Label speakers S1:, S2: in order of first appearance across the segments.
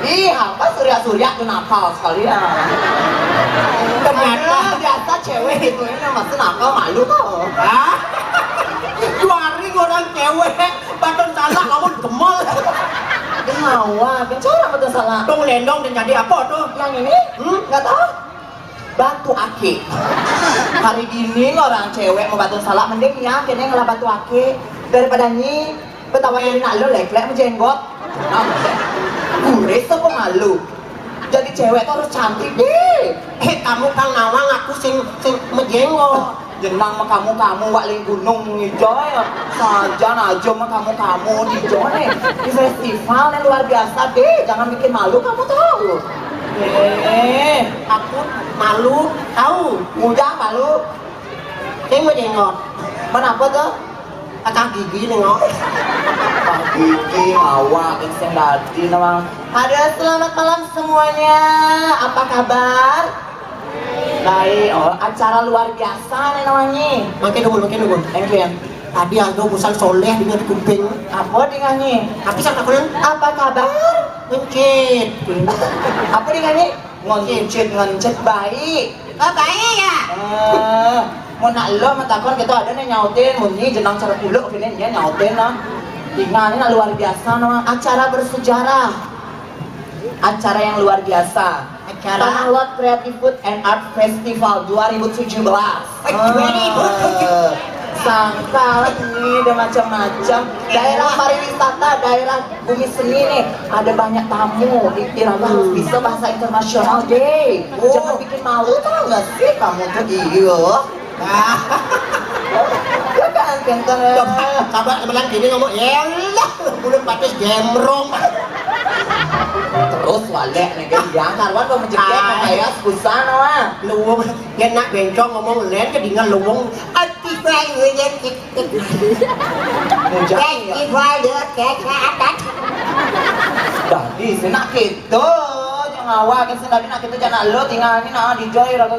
S1: Ih, apa surya-surya tuh nakal sekali ya. Ternyata biasa cewek itu yang masih nakal malu tau.
S2: Hah? Juaring orang cewek, badan salah kamu gemol.
S1: Kenapa? Kenapa betul salah?
S2: Dong lendong dan jadi apa tuh?
S1: Yang ini? Nggak tahu. Batu aki. Hari gini orang cewek mau batu salah mending ya kayaknya ngelah batu aki daripada nyi betapa ini nak lo lek-lek menjenggot. Guris apa malu? Jadi cewek tuh harus cantik deh.
S2: Kamu kang nawang aku sing menjenggot.
S1: Jenang mah kamu wak ling gunung hijau ya. Saja aja mah kamu di nih di festival yang luar biasa deh. Jangan bikin malu kamu tahu.
S2: Aku malu, tahu.
S1: Mudah malu.
S2: Saya menjenggot.
S1: Kenapa tuh?
S2: Akang gigi nengok.
S1: Bang Gigi, awak, yang dadi namang. Halo, selamat malam semuanya. Apa kabar? Baik, acara luar biasa nih namanya.
S2: Makin nunggu.
S1: Yang
S2: Tadi aku busal soleh dengan kuping.
S1: apa dengannya?
S2: Tapi saya takutin
S1: Apa kabar?
S2: mencit.
S1: Apa dengannya? Ngencet baik.
S2: Oh baik ya.
S1: Mau nak lo matakon kita ada nih nyautin, munyi jenang cara kuluk gini dia nyautin lah. Tinggal ini luar biasa nama acara bersejarah. Acara yang luar biasa.
S2: Acara
S1: Tanah Lot Creative Food and Art Festival 2017. Sangkal ini ada macam-macam daerah pariwisata, daerah bumi seni nih ada banyak tamu. Iraga harus bisa bahasa internasional deh. Jangan bikin malu tau nggak sih kamu tuh iyo. Ya kan kentang.
S2: Sabar sebelah gini ngomong yelah belum patis gemrong.
S1: Terus walek nih kan yang karwan kok menjepit kayak susah nama.
S2: Luwung yang nak bencong ngomong len kedingan luwung ati fry yang
S1: Mujang ya. Jadi senak gitu jangan awak kan sedari nak kita jangan lo tinggal ini nah di joy raga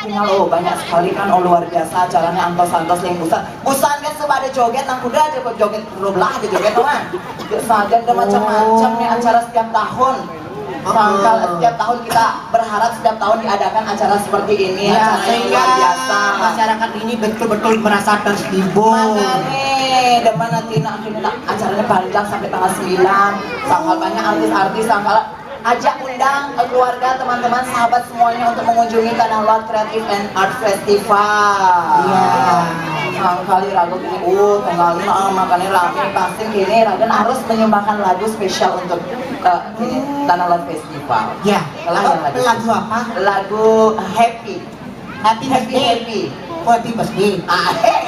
S1: tinggal banyak sekali kan luar biasa acaranya antos yang busan kan sebada joget nang kuda aja kok joget belah aja joget teman saja ada macam-macam nih acara setiap tahun. Sangkal setiap tahun kita berharap setiap tahun diadakan acara seperti ini
S2: ya,
S1: acara yang
S2: sehingga
S1: luar biasa
S2: masyarakat ini betul-betul merasa terhibur.
S1: Makanya depan nanti nak acaranya panjang sampai tanggal 9. Sangkal banyak artis-artis sangkal ajak undang keluarga, teman-teman, sahabat semuanya untuk mengunjungi Tanah Lot Creative and Art Festival.
S2: Iya.
S1: Kali ragu gini, tanggal 5 makanya rame pasti gini Raden harus menyumbangkan lagu spesial untuk ini, Tanah Lot Festival.
S2: Ya,
S1: Lagu
S2: apa?
S1: Lagu Happy.
S2: Happy. Oh, happy birthday.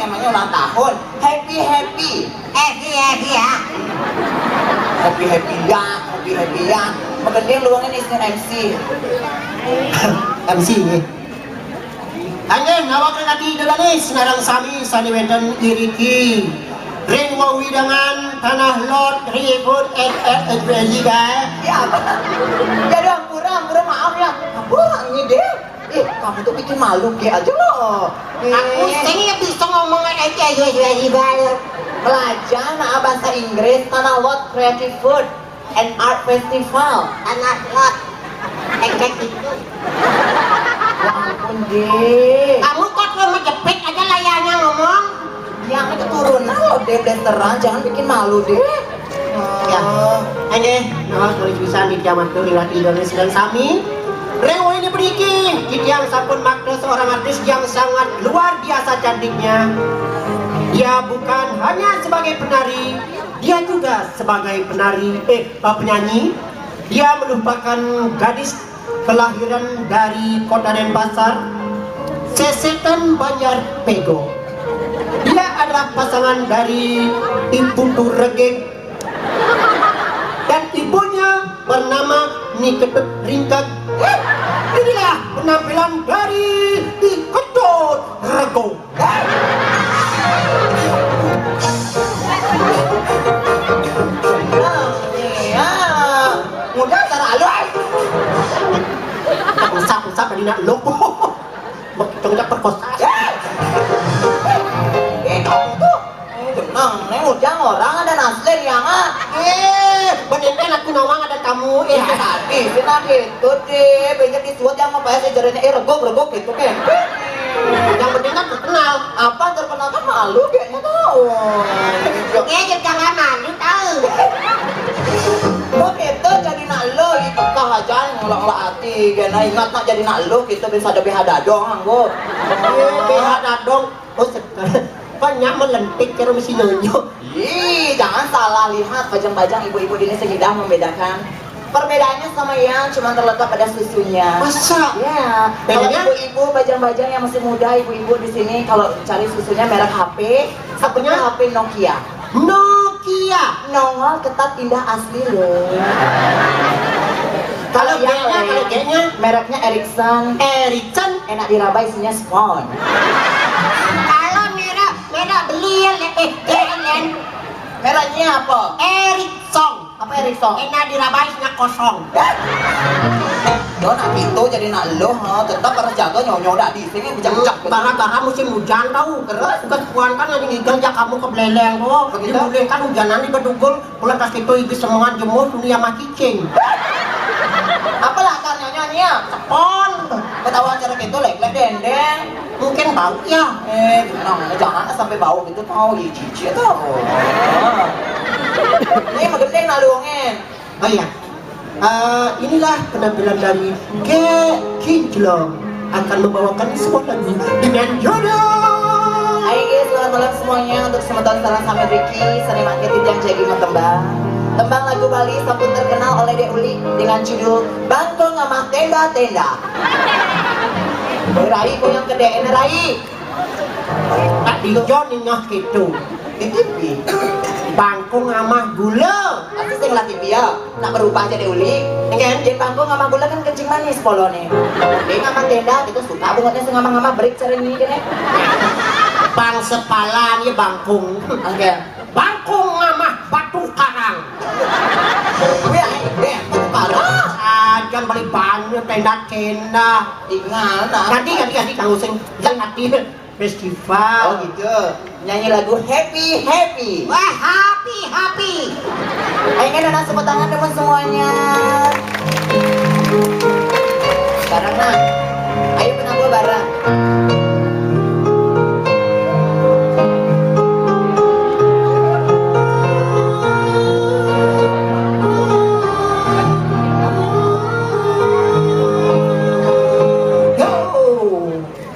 S1: Emangnya ulang tahun. Happy
S2: ya.
S1: Happy ya. Magandang luangin is MC.
S2: MC ini. Angin, awak lagi dalanis narang sami saniweden iriki. Ring wawidangan Tanah Lot Ribut Liga.
S1: Ya apa? Jadi ampura maaf ya. Ampura ini deh. Kamu tuh bikin malu kayak aja loh.
S2: Aku sih bisa ngomong aja
S1: Belajar nah bahasa Inggris Tanah Lot Creative Food and Art Festival.
S2: Tanah Lot. Itu.
S1: Ya ampun deh.
S2: Kamu kok cuma jepit aja layarnya ngomong?
S1: Yang keturunan lo deh terang jangan bikin malu deh.
S2: Ya. Angin, awak boleh bisa di zaman tuh lihat Indonesia dan Sami. Rewo ini beriki, yang sampun makna seorang artis yang sangat luar biasa cantiknya. Dia bukan hanya sebagai penari, dia juga sebagai penyanyi. Dia merupakan gadis kelahiran dari Kota Denpasar, Sesetan Banjar Pego. Dia adalah pasangan dari Ibu Turegeng dan ibunya bernama Niketut Ringkat. Inilah penampilan dari Niketut Rego.
S1: Mudah terlalu.
S2: Usap tadi nak lopo. Begitu perkosa.
S1: Kamu tuh tenang, neng ujang orang ada nasir yang
S2: Bener aku nawang ada tamu.
S1: tadi Ih, senang gitu deh, banyak disuat yang apa ya, saya jaranya regok gitu kan.
S2: Yang penting kan terkenal.
S1: Apa terkenal kan malu kayaknya tahu.
S2: Kayaknya jangan malu tahu.
S1: Kok itu jadi nak lo, itu kah aja ngolok-ngolok hati, karena ingat nak jadi nak lo, kita bisa ada BH dadong, anggo.
S2: BH dadong, oh banyak melentik kira mesti nonyo.
S1: Ih, jangan salah lihat bajang-bajang ibu-ibu ini segidah membedakan. Perbedaannya sama yang cuma terletak pada susunya.
S2: Masa?
S1: Ya, kalau
S2: Bedanya?
S1: ibu-ibu bajang-bajang yang masih muda, ibu-ibu di sini kalau cari susunya merek HP, satunya HP Nokia.
S2: Nokia.
S1: Nongol ketat indah asli loh.
S2: Kalau G-nya
S1: mereknya Ericsson.
S2: Ericsson.
S1: Enak diraba isinya spon.
S2: Kalau merek beli Elen.
S1: Mereknya apa?
S2: Ericsson.
S1: Apa Ericsson?
S2: Enak diraba isinya kosong.
S1: Lo nak gitu jadi nak lo, tetap harus jaga nyonya di sini bejak-bejak.
S2: Gara-gara musim hujan tahu keras ketuan kan lagi ngigel ya kamu ke beleleng tuh.
S1: Begitu?
S2: Dimulai kan hujanan di bedugul pulang tas itu ibu semangat jemur dunia mah kicing.
S1: Apalah kan nyonya?
S2: Sepon.
S1: Ketahuan cara gitu lek-lek dendeng.
S2: Mungkin bau ya.
S1: Jangan sampai bau gitu tahu cici tahu. Ini mah gede nak luangin.
S2: Oh iya. Inilah penampilan dari Kinjlong akan membawakan sebuah lagu dengan judul.
S1: Hai guys, selamat malam semuanya. Untuk sementara salam sama Ricky, seniman ketip yang jadi tembang. Tembang lagu Bali sampun terkenal oleh Dek Uli dengan judul Bangko Ngamah Tenda-Tenda. Rai ko yang kedeen Rai.
S2: Tak dijon nyah gitu.
S1: Di TV.
S2: Bangku ngamah gula.
S1: Aku sing latih dia, nak berubah jadi uli. Dengan jadi bangku ngamah gula kan kencing manis polone. Dia ngamah tenda, itu suka bungatnya sing ngamah-ngamah break cara ini kene.
S2: Bang sepalan ya bangkung.
S1: Oke.
S2: Bangkung ngamah batu karang.
S1: Ya, parah.
S2: Jangan balik banyak tenda-tenda.
S1: Tinggal nah.
S2: Ganti kang using hati festival.
S1: Oh gitu. Nyanyi lagu happy.
S2: Wah, happy.
S1: Ayo kan anak seput tangan teman semuanya. Barang nah. Ayo kena gua barang.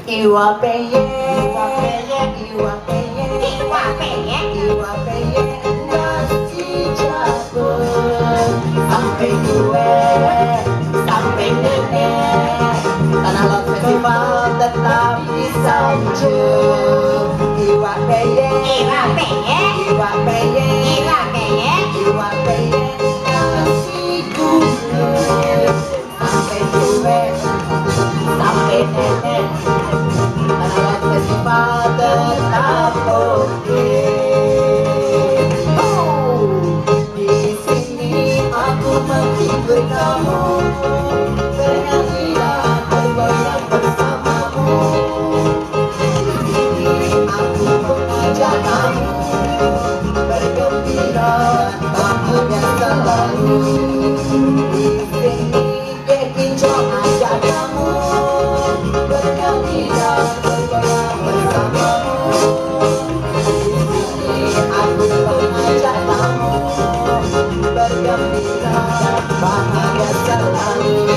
S1: Iwa peye, nasi cabut sampai gue, sampai nenek. Tanah Lot Festival tetap disanjung. Iwa peye, nasi gulung sampai gue, sampai nenek. Tanah Festival tetap oke. Di sini aku menghibur kamu, bernyanyi dan bergoyang bersamamu. Di sini aku mengajak kamu bergembira bahagia selalu. Di sini Kinjlong ajak kamu bernyanyi dan bergoyang bersamamu. Di sini aku mengajak kamu bergembira bahagia selalu.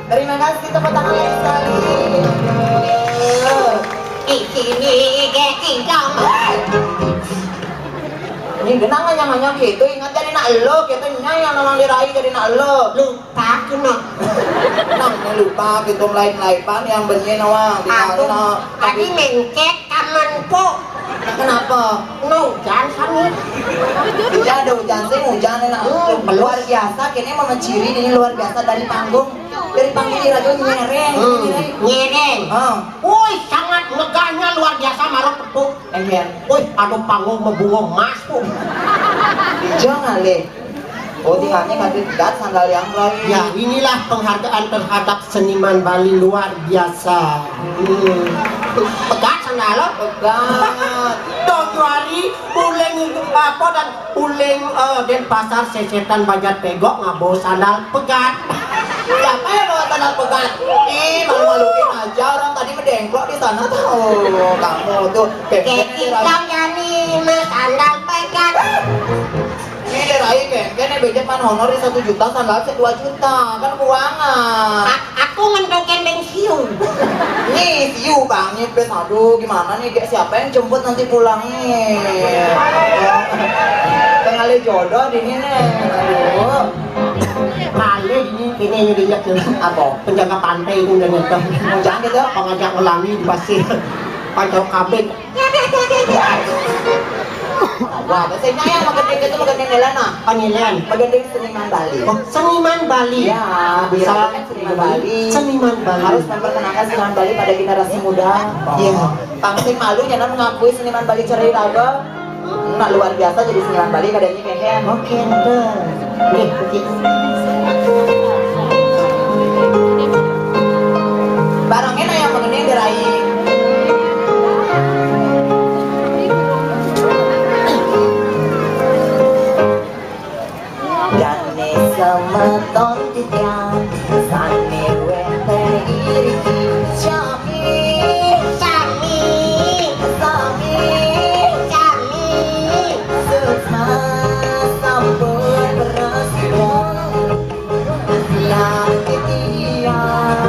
S1: Terima kasih, tepuk tangan lagi sekali. Ini genang hanya gitu, ingat jadi nak lo, gitu yang namang diraih jadi nak lo.
S2: Lupa kena.
S1: Nang lupa gitu lain-lain yang benye nawang di mana.
S2: Tadi mengkek kaman po.
S1: Kenapa?
S2: No, jangan sani.
S1: Tidak ada hujan sih, hujan enak. Luar biasa, kini mama ciri ini luar biasa dari panggung. Dari panggung ini radio nyereng.
S2: Nyereng. Woi, sangat megahnya luar biasa marah tepuk.
S1: Engger.
S2: Woi, aduh panggung membunga emas po.
S1: Jangan le. Oh, tinggalnya kan tidak sandal yang lain.
S2: Ya, inilah penghargaan terhadap seniman Bali luar biasa. Pegat sandal
S1: pegat.
S2: dong juari uling apa dan uling den pasar sesetan bajat pegok ngabo sandal pegat.
S1: Siapa yang bawa sandal pegat? Ih, malu-maluin aja orang tadi mendengklok di sana tuh. Kamu tuh
S2: Kekitang yani sandal pegat.
S1: ini dirai kengken budget man honor di 1 juta sandal 2 juta kan keuangan.
S2: Aku mendoken bensiu.
S1: Nih siu bang nyepes aduh gimana nih kayak siapa yang jemput nanti pulang nih. Tengah jodoh di sini aduh.
S2: Kali ini kini nyediak
S1: Apa?
S2: penjaga pantai itu udah nyetem.
S1: Jangan gitu.
S2: Pengajak ngelangi di pasir. Pancau kabin.
S1: Wah, biasanya yang magending itu magending Nelana.
S2: Panyelian.
S1: Magending seniman Bali.
S2: Oh, seniman Bali.
S1: Ya,
S2: Bisa
S1: kan seniman Bali.
S2: Seniman Bali.
S1: Harus memperkenalkan seniman Bali pada generasi muda.
S2: Iya.
S1: Pangsing malu jangan mengakui seniman Bali cerai raga. Nah, luar biasa jadi seniman Bali kadangnya kayaknya.
S2: Oke, ente. Nih, oke.
S1: Barangnya yang magending dirai. Jane semeton titian sane wete iriki Sami
S2: Sami.
S1: Sesma sampun berasian Siang titian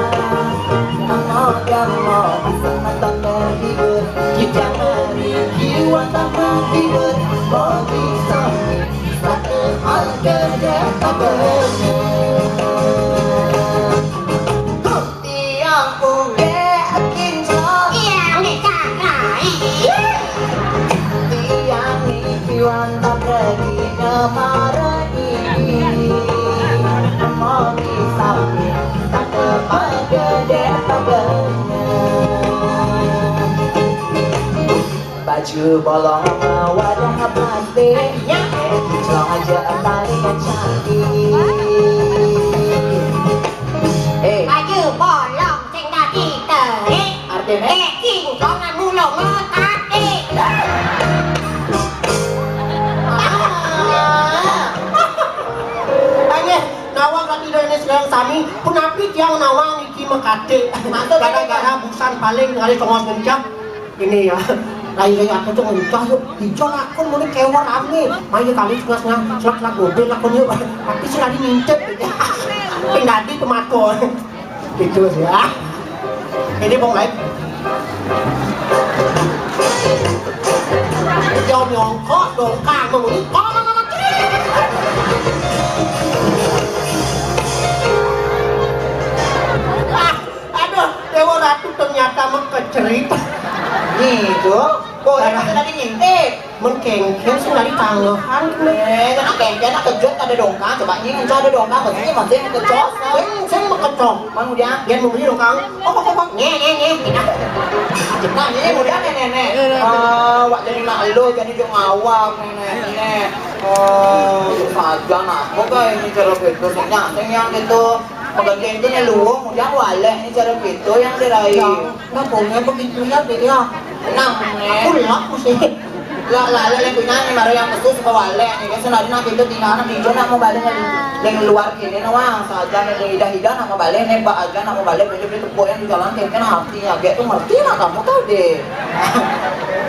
S1: Amo-amo semeton terhibur Kita meriki watang menghibur Bagi sami satu agenda kabarnya tiang uge kinclong
S2: Yang dikakai.
S1: tiang ikiwan tak pergi nemarai mau disapi satu agenda kabarnya baju bolong wadah plastik kinclong aja tarian cantik
S2: Baju bolong sing dadi terik.
S1: artinya
S2: Cincong mulung ngekati. Tanya, nawang lagi dari sekarang sami, punapi tiang nawang iki mekate.
S1: Maksud
S2: Gara-gara busan paling kali congos ngencang. Ini ya, lagi aku tuh ngencang yuk, hijau lakon mulai kewan rame. Mayu kali senang selak mobil lakon yuk, tapi sih tadi ngincet. Pindadi kematon. Gitu sih ya. Ini bong lain. Yo nyongkok dongkang memulih. Aduh, Dewa Ratu ternyata mengkecerit.
S1: gitu kok yang masih tadi ngintip
S2: Mengkengkeng sih dari tanggahan.
S1: karena kayaknya nak kejut ada dongkang coba nying ada dongkang maksudnya masih kecos
S2: Saya mengkecok.
S1: mang udah
S2: Dia membeli dongkang. Oh, nye.
S1: nah ini udah nenek wak jadi nak lo jadi dia ngawak nenek saja nak kok ini cara gitu sehnya gitu Pagandeng itu neluong, udah wale ini cara gitu yang diraih.
S2: Nggak boleh begitu ya, dia.
S1: Nang,
S2: Aku lah mesti.
S1: lala yang punya nih maro yang kesus ke wale nih kan senari nak itu tinggal nak hijau nak mau balik yang luar kini nawang saja nih hidah nak mau balik nih mbak aja nak mau balik beli tepuk yang di jalan kan hati agak tuh ngerti lah kamu tahu deh.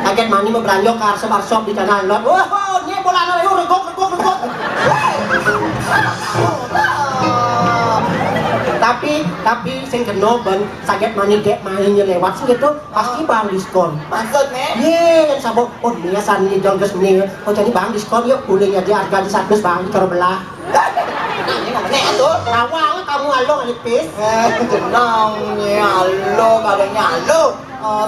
S2: Kaget mani mau beranjak ke arsop di tanah lot. Wah, ini bola anak yuk regok. Tapi sing kena ben sakit mani dek mainnya lewat sih gitu pasti bang diskon.
S1: Maksudnya?
S2: Ye, sabok oh dia sani jual gas meni. Oh jadi bang diskon yuk boleh jadi harga di 100 bang kalau belah.
S1: Nah ini namanya tuh.
S2: Awal kamu along alipis.
S1: Tenang ya alo kadangnya alo.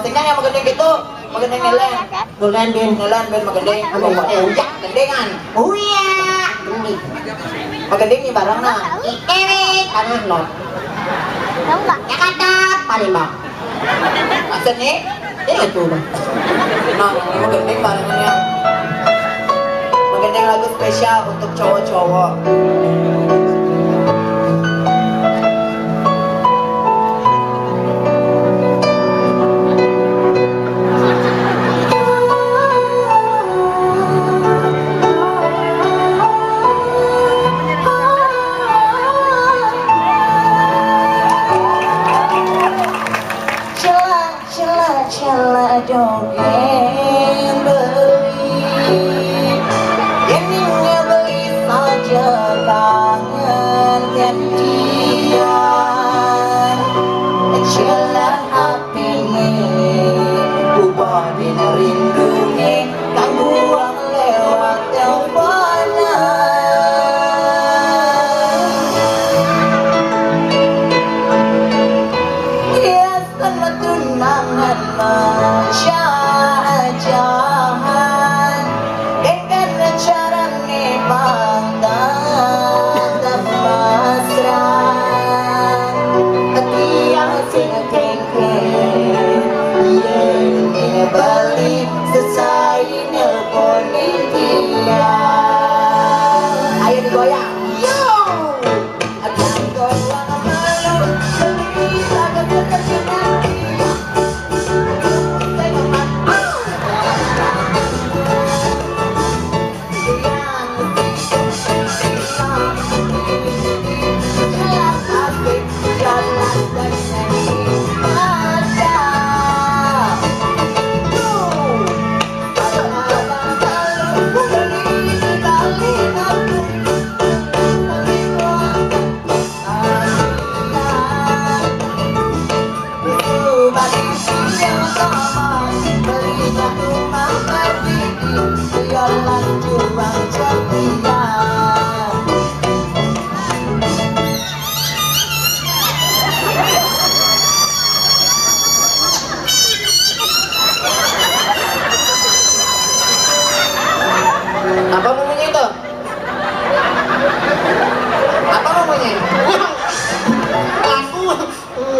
S1: Tinggal yang magendeng gitu, magendeng nelen.
S2: Bulan din.
S1: Nelen ben magendeng, abang ujak gendengan.
S2: Oh iya. Ini.
S1: Magendeng nih barang nah.
S2: Ikewe tanah lot.
S3: Tahu nggak?
S2: Jakarta Palembang.
S1: Maksudnya?
S2: Ini itu bang.
S1: Nah, ini magendeng barangannya. Magendeng lagu spesial untuk cowok-cowok. digoyang. Yo, ada goyang malu, cerita kecil nanti.
S2: Apa ngomongnya itu? Apa ngomongnya? Aku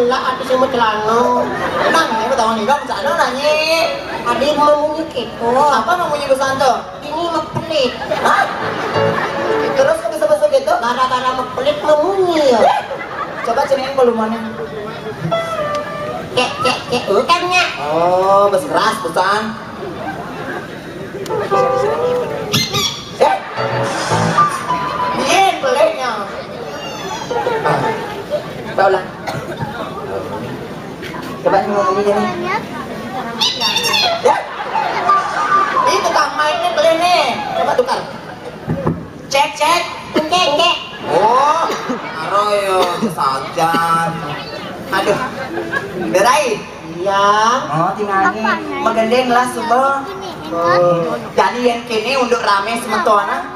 S2: lah ada semua celana.
S1: Nang, ini tahu nih, kamu sana nanya.
S2: Ada yang ngomongnya gitu.
S1: Apa namanya Gusanto?
S2: Ini mepelit.
S1: Hah? Terus kok bisa masuk gitu?
S2: Gara-gara mepelit ngomongnya.
S1: Coba ceritain volumannya.
S2: Kek, bukannya.
S1: Oh, bes keras, bukan? Bien, pelenya. Coba ulang. Coba ngomongnya gini. Ya? Ini tukang mainnya beli nih. Coba tukar. Cek.
S2: Kek.
S1: Oh, aroyo sajan. Aduh. Berai.
S2: Iya.
S1: Oh, tinggal ini. Magandang lah subuh. Jadi yang kini untuk rame sementara.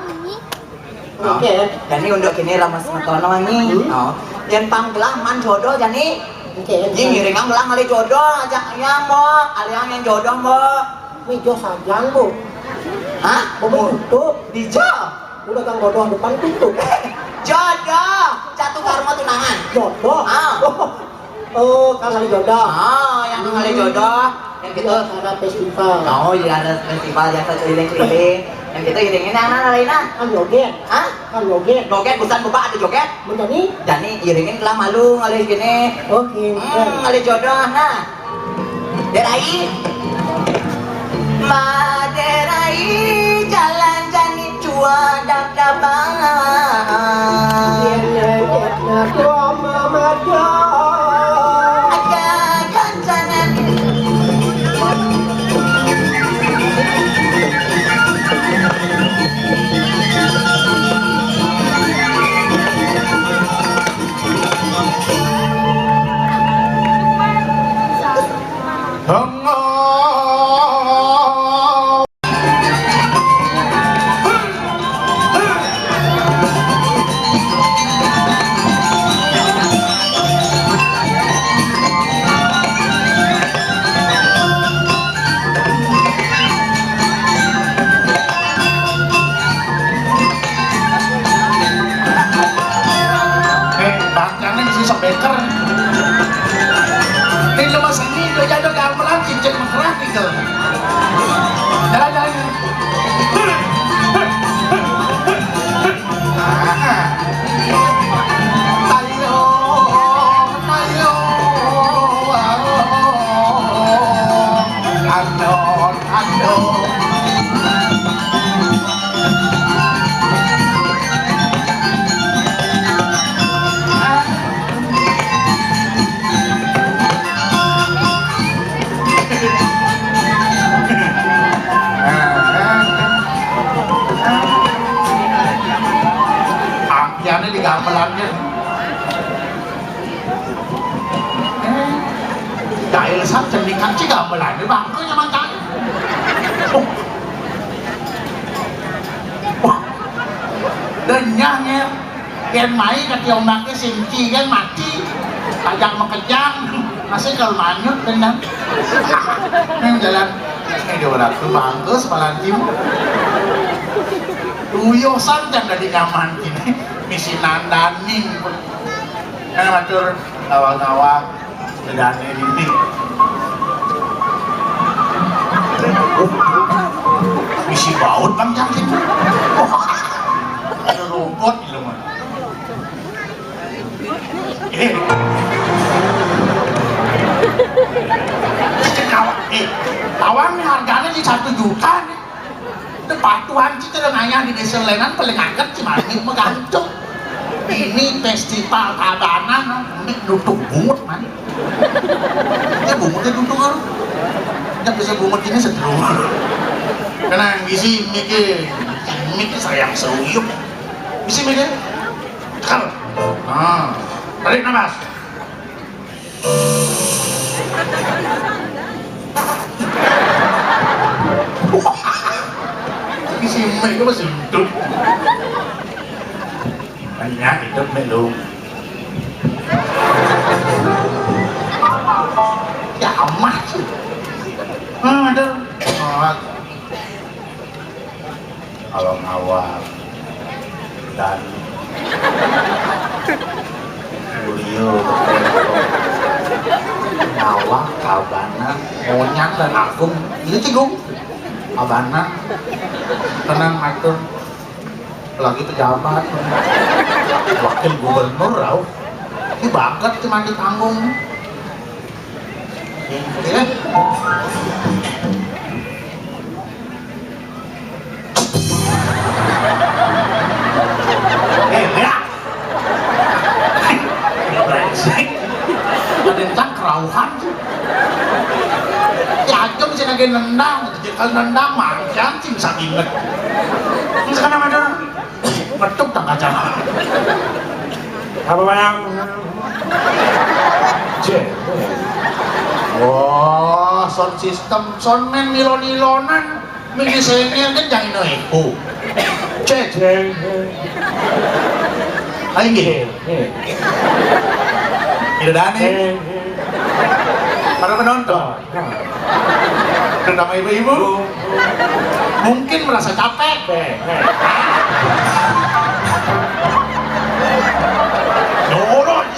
S2: Oke.
S1: Jadi untuk kini rame sementara wangi. Oh, yang panggelah man jodoh jadi.
S2: Oke.
S1: Ini ngiringan gelang kali jodoh ajaknya mbok, aliang yang jodoh mbok.
S2: Meja sajang, Bu.
S1: Hah?
S2: Mau tutup.
S1: Dijo.
S2: Udah kang bodoh depan tutup.
S1: Jodoh. Jatuh karma tunangan.
S2: Jodoh.
S1: Ah.
S2: Oh, kang kali jodoh.
S1: Oh, yang kali jodoh. Yang gitu.
S2: Ada festival.
S1: Oh, iya ada festival yang keliling-keliling. Yang gitu iringin anak lainnya.
S2: Kan joget.
S1: Hah?
S2: Kan joget.
S1: Joget bukan bapak ada joget.
S2: Menjadi?
S1: Jadi iringin kelah malu ngalih gini.
S2: Oke.
S1: Ngalih jodoh nah. Derai. Maderai jalan jani cua dap-dapan. Agak gancanan.
S4: Bangkangnya mesti sebeker. Ini cuma seni, dia jatuh gamelan, cincin mengkerak gitu. Jalan. Akhirnya di gamelannya. Dahil sa cendikan si gamelan, di bangko naman tayo. Denyangnya, yan may katiyomake sinci kan mati, ajak makejang, masih kalau manyut dan yang jalan. Ini orang tuh bangko sepalantim. Tuyosan dan dari nyaman ini misi nandaning kan matur awal-awal sedane ini misi baut bang jangkin ada rumput Tawang nih harganya di 1 juta nih. Patuhan sih terengahnya di desa Lenan paling angkat cuma ini menggantung. Ini festival tabanan, ini duduk bungut man. Ya bungutnya duduk kan. Tidak bisa bungut ini seteru. Karena ngisi mikir sayang seruyuk. Ngisi mikir. Cekal. Tarik nafas. Ini si Mek itu masih hidup. Banyak hidup Mek lu. Ya amat sih. Ada. Kalau awal dan Julio awak kabana monyang dan agung ini cigung kabana tenang atur lagi pejabat wakil gubernur rau ini banget cuma ditanggung ya ya ada cangkrauhan ya aja bisa lagi nendang kalau nendang mancang sih bisa inget terus kan ada betuk tak kaca apa bang cek wah sound system soundman nilon-nilonan mini sengir kan jangan noeku cek ayo gini tidak ada nih para penonton terutama ibu-ibu mungkin merasa capek dorong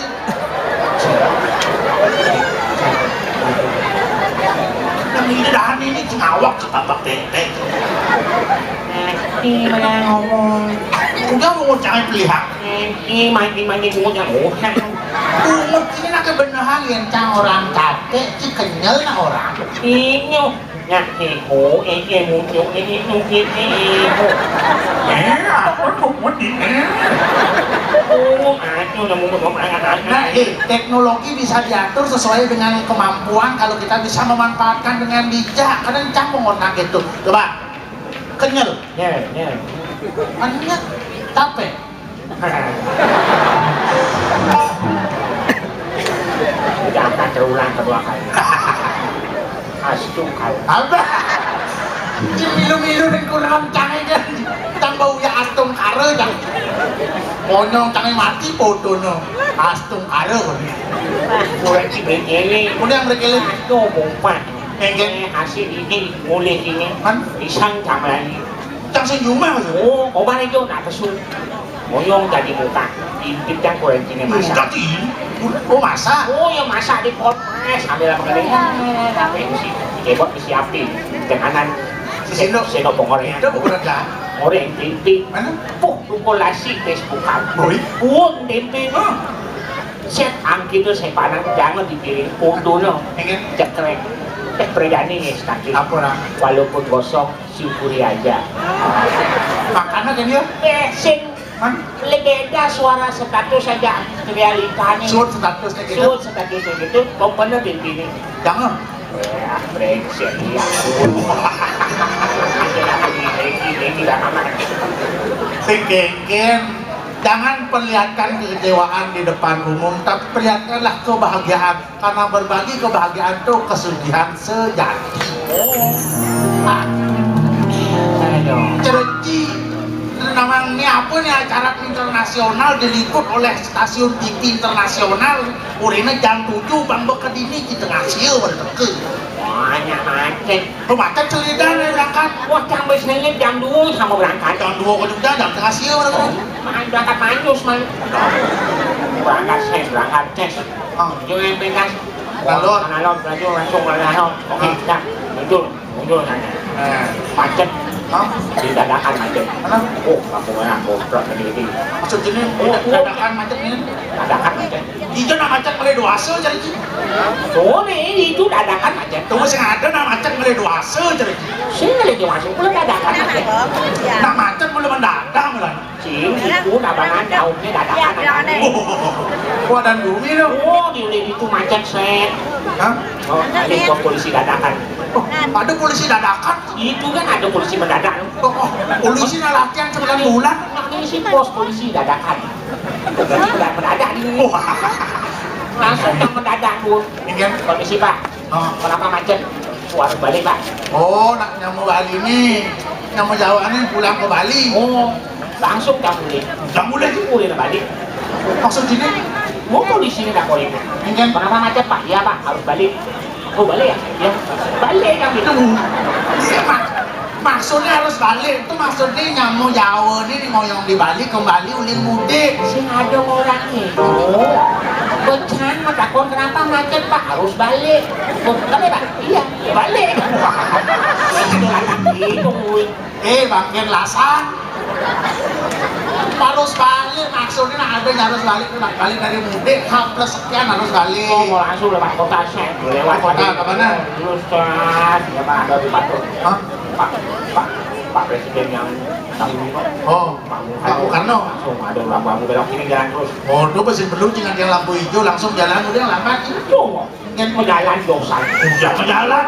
S4: yang ini dahan ini cengawak cetabak tete
S2: Ini mana ngomong?
S4: udah mau jangan pelihat
S2: Ini main bungut yang
S4: bungut ini nak kebenaran yang cang orang capek si kenyal na orang
S2: Ini nhạc thì khổ em muốn chịu em không biết
S4: apa bungut ini
S2: itu là muốn một bạn
S4: nah teknologi bisa diatur sesuai dengan kemampuan kalau kita bisa memanfaatkan dengan bijak kadang cang mengotak itu coba kenyal kenyal capek
S2: jangan terulang kedua kali asyik kali
S4: apa milu-milu dan kurang canggih kan cang bau ya astung kare cang monyong canggih mati foto no astung kare
S2: mulai dibekeli
S4: kemudian berkeli
S2: itu bomba
S4: enggen
S2: hasil ini mulai ini isang lagi
S4: cang senyuma
S2: oh obat itu nak kesul monyong jadi muka intip yang kurang ini masak
S4: oh masak
S2: oh yang masak di pot sambil mengeling tapi mesti kebot mesti api dengan seno pengoreng
S4: itu bukan dah
S2: oreng tempe
S4: mana
S2: populasi Facebook
S4: boy
S2: pun tempe set angki itu saya pandang jangan dipilih fotonya
S4: enggen
S2: cekrek berani nih sekali
S4: apa orang
S2: walaupun gosong syukuri aja
S4: makanan kan dia
S2: sing beda suara status saja realitanya
S4: suut statusnya gitu
S2: suut statusnya gitu komponen di sini
S4: jangan
S2: brengsek ya ini tidak aman
S4: si genggen jangan perlihatkan kekecewaan di depan umum tapi perlihatkanlah kebahagiaan karena berbagi kebahagiaan itu kesugihan sejati cereci namanya apa nih acara internasional diliput oleh stasiun TV internasional urina jam 7 bang bekedini kita ngasih berdeket
S2: banyak macet
S4: macet cerita nih berangkat
S2: wah sampai sini jam 2 sama berangkat
S4: jam 2 ke Jogja jam tengah siang
S2: berangkat manjus berangkat tes jangan bebas analog langsung oke dah muncul sana macet
S4: Hah?
S2: Didadakan macet.
S4: Kenapa?
S2: Oh, aku enak goblok ini.
S4: Maksud ini dadakan macet ini.
S2: Dadakan macet.
S4: Ijo na macet mulai doasa cari ci.
S2: So nih itu dadakan macet.
S4: Tunggu sing ada na macet mulai doasa cari ci.
S2: Sing lagi masuk pula dadakan macet.
S4: Na macet mulai mendadak mulai.
S2: Sing itu nabangan daunnya dadakan macet.
S4: Wah dan bumi dong.
S2: Oh, di itu macet set.
S4: Hah?
S2: Oh, ada pos polisi dadakan.
S4: Oh, ada polisi dadakan.
S2: Itu kan ada polisi mendadak.
S4: Oh, polisi na latihan 9 bulan.
S2: Ini sih pos polisi dadakan. Jadi bukan mendadak ini. Langsung yang mendadak bu.
S4: Ini kan?
S2: Komisi pak.
S4: Oh.
S2: Kenapa macet? Harus balik pak.
S4: Oh, nak nyamu Bali nih. Nyamu Jawa nih pulang ke Bali.
S2: Oh, langsung kamu boleh.
S4: Nggak boleh.
S2: Boleh balik.
S4: Maksud ini?
S2: Mau di sini tak boleh.
S4: Ini kan?
S2: Kenapa macet pak? Iya pak, harus balik. Oh balik ya? Ya, balik kami.
S4: Iya, maksudnya harus balik. Itu maksudnya nyamu Jawa nih ngoyong di Bali kembali ulin mudik.
S2: Sing ada orang itu. Becan mah takut kenapa macet pak? Harus balik. Oh, balik pak? Iya, balik. Itu lagi itu.
S4: Bangkian lasan. Harus balik, maksudnya ada yang harus balik dari mudik, plus sekian harus balik.
S2: Oh, mau langsung lewat kota saya. Lewat
S4: Kota ke mana?
S2: Terus kan, ya pak ada di Batu.
S4: Hah?
S2: Pak Presiden yang tahun ini.
S4: Oh, Pak Soekarno.
S2: Langsung ada lampu belok kiri jalan terus.
S4: Oh, itu masih perlu dengan yang lampu hijau langsung jalan udah lambat.
S2: Cuma yang jalan dosa.
S4: Udah menjalan.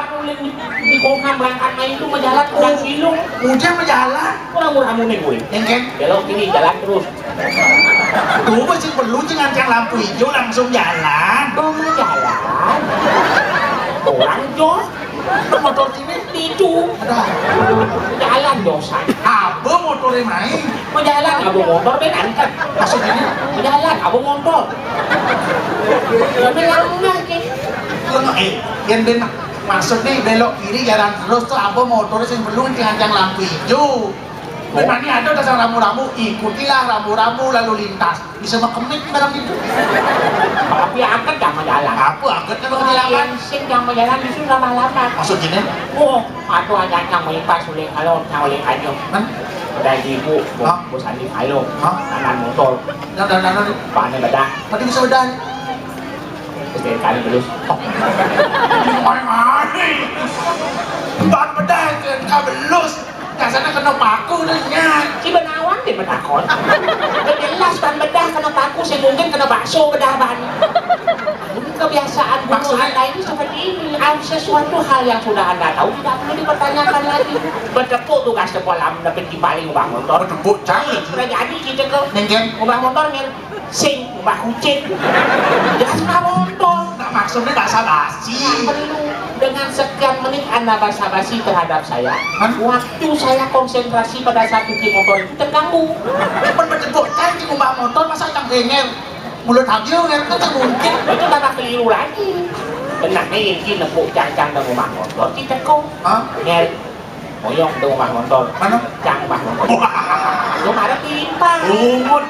S2: Di Kongan berangkat main itu menjalan udah silung.
S4: Udah menjalan.
S2: Kurang murah nih gue.
S4: Yang kan?
S2: Belok kiri jalan terus.
S4: Tuh masih perlu dengan yang lampu hijau langsung jalan.
S2: Oh jalan. Orang jauh.
S4: Motor sini
S2: Itu jalan dosa.
S4: apa motornya main?
S2: Mau jalan abu motor ben angkat.
S4: Maksudnya
S2: Mau jalan abu motor. Tapi yang enggak
S4: yang ben maksudnya belok kiri jalan terus tuh apa motor yang perlu dengan yang lampu hijau. Memang ini ada dasar rambu-rambu, ikutilah rambu-rambu lalu lintas. Bisa makemik dalam itu.
S2: Tapi angkat gak mau jalan.
S4: Apa angkat kan jalan?
S2: Bensin yang mau jalan itu lama-lama.
S4: Maksudnya?
S2: Oh, aku aja yang mau lepas oleh kalau yang oleh aja.
S4: Kan?
S2: Dari ibu, bu Sandi Ayo, anak motor,
S4: Dan
S2: panen bedah,
S4: tadi bisa bedah.
S2: setiap kali terus.
S4: Mari. Ban bedah kan belus. Kasana kena paku nya.
S2: Si Benawan dia menakon. Jelas ban bedah kena paku, saya mungkin kena bakso bedah ban. Ini kebiasaan bangsa Anda ini seperti ini. Sesuatu hal yang sudah Anda tahu tidak perlu dipertanyakan lagi. Bertepuk tugas sekolah dapat paling ubah motor.
S4: Tepuk canggih.
S2: Sudah jadi kita ke
S4: Nengken.
S2: ubah motor nih. Sing ubah kucing. Jelas ubah motor.
S4: Nah, maksudnya basa-basi.
S2: Perlu dengan sekian menit Anda basa-basi terhadap saya.
S4: Hah?
S2: Waktu saya konsentrasi pada satu di motor itu terganggu.
S4: Bertepuk canggih ubah motor masa cang denger. Mulut habil kan tak mungkin.
S2: Itu tambah keliru lagi. Benar nih ini nepuk cang-cang dan ubah motor kita kok.
S4: Hah?
S2: Nyari moyong dengan ubah motor.
S4: Mana?
S2: Cang ubah motor. Lu marah timpang.
S4: Umur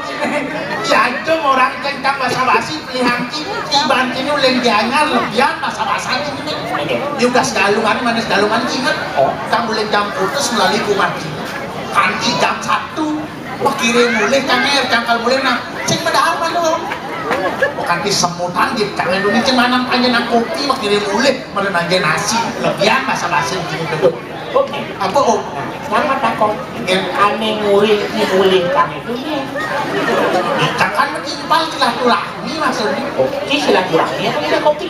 S4: ya itu orang kencang basa-basi pilihan tiban ini uleng dianyar lebihan basa-basa ini. Juga segalungan mana segalungan ingat.
S2: Oh.
S4: Kamu uleng jam putus melalui kuman kanti jam 1. Wah kirim mulai kanger cangkal mulai nah cing padahal mana kanti semutan di kangen dunia cing mana panjang kopi mah kirim mulai mana nanya nasi lebihan basa-basi gitu.
S2: Oke.
S4: Apa om?
S2: Jangan takut. Aneh ngulih kami itu nih.
S4: Kan menimpal silaturahmi maksudnya.
S2: Oke silaturahmi apa kita kopi?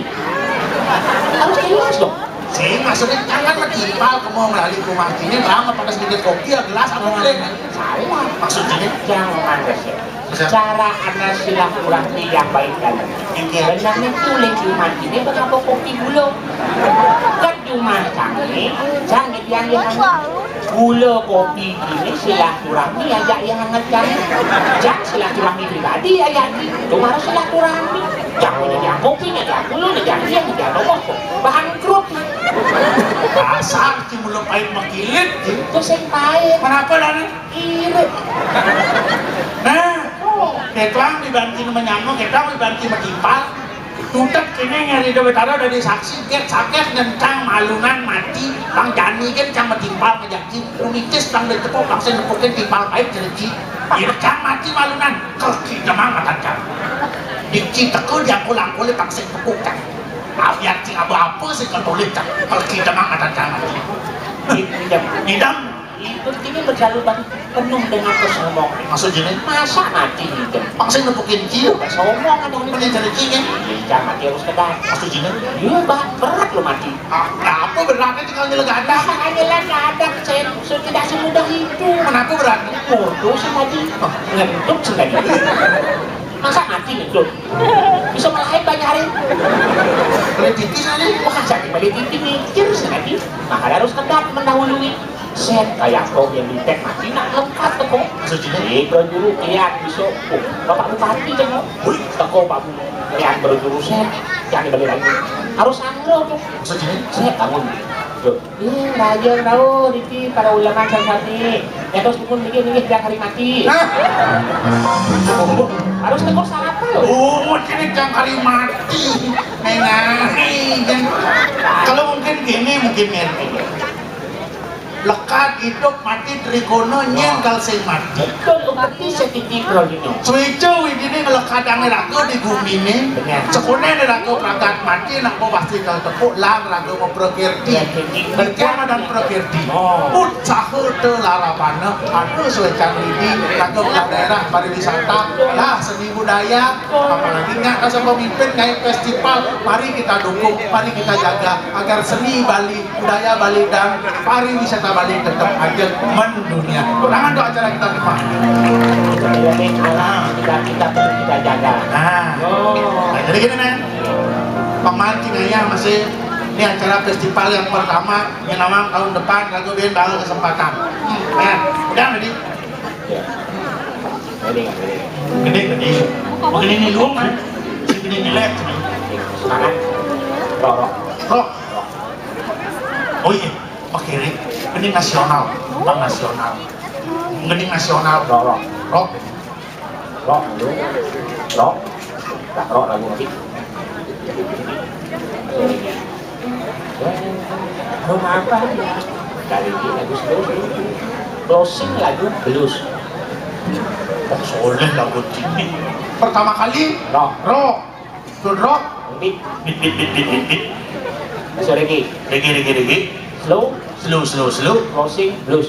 S2: Harus jelas dong.
S4: Sih maksudnya jangan menimpal kamu melalui rumah ini lama pada sedikit kopi ya gelas apa boleh kan?
S2: Salah.
S4: Maksudnya
S2: Jangan resep. Cara Anda silaturahmi yang baik tadi. Benarnya tulen cuma ini berapa kopi gula? Kan cuma kami, jangan yang gula kopi ini silaturahmi aja yang hangat jangan silaturahmi pribadi aja cuma harus silaturahmi. Jangan aja kopinya aja gula aja yang aja rokok bangkrut.
S4: pasar sih belum pahit makilit.
S2: Itu sing pahit.
S4: Kenapa dan?
S2: Irit.
S4: Nah, kita dibantu menyamuk, kita dibantu menimpal. Tutet kini nyari doa betara dari saksi ket sakit ngencang malunan mati bang jani kan cang metimpal menjadi lumitis bang ditepuk langsung nepukin timpal pahit jerji ya cang mati malunan kaki demang mata cang dikci tekul dia pulang kulit langsung tepuk cang biar cing apa sih ketulit cang kaki demang mata cang mati nidam
S5: itu ini berjalan penuh dengan kesombongan.
S4: maksudnya
S5: Masa mati itu?
S4: langsung nepukin ciu
S5: Kesombongan dong
S4: punya jerji kan
S5: Jangan mati harus kedat.
S4: maksudnya
S5: Iya berat lo mati.
S4: apa beratnya tinggal nyelegada
S5: Hanya lah nggak ada saya tidak semudah itu.
S4: kenapa beratnya
S5: Bodoh sih tadi. Ngentuk sih tadi. Masa mati ngentuk? Bisa melahir banyak hari.
S4: boleh titis aja
S5: Bukan jadi balik titik mikir sih tadi. Maka harus kedat mendahului. Set kayak kau yang ditek mati nak lengkap teko.
S4: maksudnya
S5: Berjuru kian besok. Bapak bupati tengok. Teko Pak Bu. Kian berjuru set. Jangan dibalik lagi. Harus anglo tuh.
S4: maksudnya
S5: Set bangun. Iya, raja tahu Riki para ulama sesati. Ya terus pun mikir biar hari mati. Harus tekor sarapan loh.
S4: oh ini jangan kali mati kalau mungkin gini mungkin lekat hidup mati trikono nyengkal sing mati
S5: Betul ukati setiti prolino.
S4: Suico ini ngelekat yang ragu di bumi ini sekunnya ragu pragat mati nak mau pasti kalau tepuk lang ragu mau prokirti berkema dan prokirti ucahu te larapana aduh suecan ini ragu ke daerah pariwisata lah seni budaya apalagi nggak kasih pemimpin kayak festival mari kita dukung mari kita jaga agar seni Bali budaya Bali dan pariwisata Bali tetap aja mendunia kurangan doa acara kita nih Pak
S5: Jadi alam kita perlu kita jaga.
S4: nah jadi gini nih pemancing aja masih ini acara festival yang pertama yang nama tahun depan lagu biar bakal kesempatan udah jadi gede mungkin ini lu kan si gede nilai
S5: Semangat. Rorok.
S4: roh oh iya pakai gede nasional bang nasional gede nasional
S5: Rorok.
S4: roh
S5: Rok dulu. Rok. Tak rok lagu nanti. Rumah apa? Dari lagu blues. Closing lagu blues.
S4: soleh lagu ini pertama kali
S5: Rock.
S4: roh tuh roh
S5: Beat.
S4: bit
S5: Masuk lagi.
S4: regi slow
S5: Closing blues.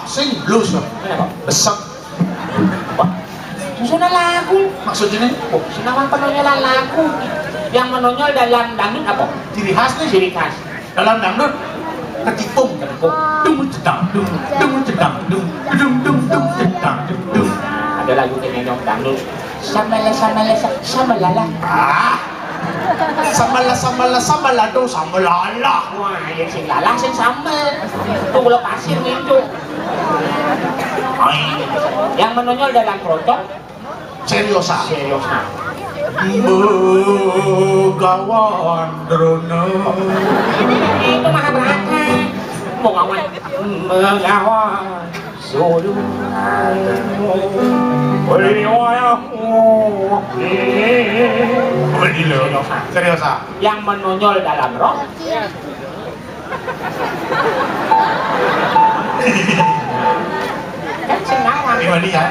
S4: sing blues
S5: Kenapa?
S4: besar
S5: Wah, susunan lagu.
S4: maksudnya
S5: Oh, senawan penonyolan lagu. Yang menonjol dalam dangdut apa?
S4: ciri khas nih
S5: Ciri khas.
S4: dalam dangdut ketikung dung cedang dung
S5: Ada lagu kenyanyong dangdut. Samala samalala.
S4: Sambalado sambalala
S5: Wah, yang sing lalang sing sambal. Itu gula pasir itu. Yang menonjol dalam protok
S4: seriosa
S5: seriosa.
S4: Begawan drone
S5: Itu Mahabharata. Mau ngawan mengawan sulu.
S4: seriosa
S5: Yang menonjol dalam rock kan senawan.
S4: gimana ya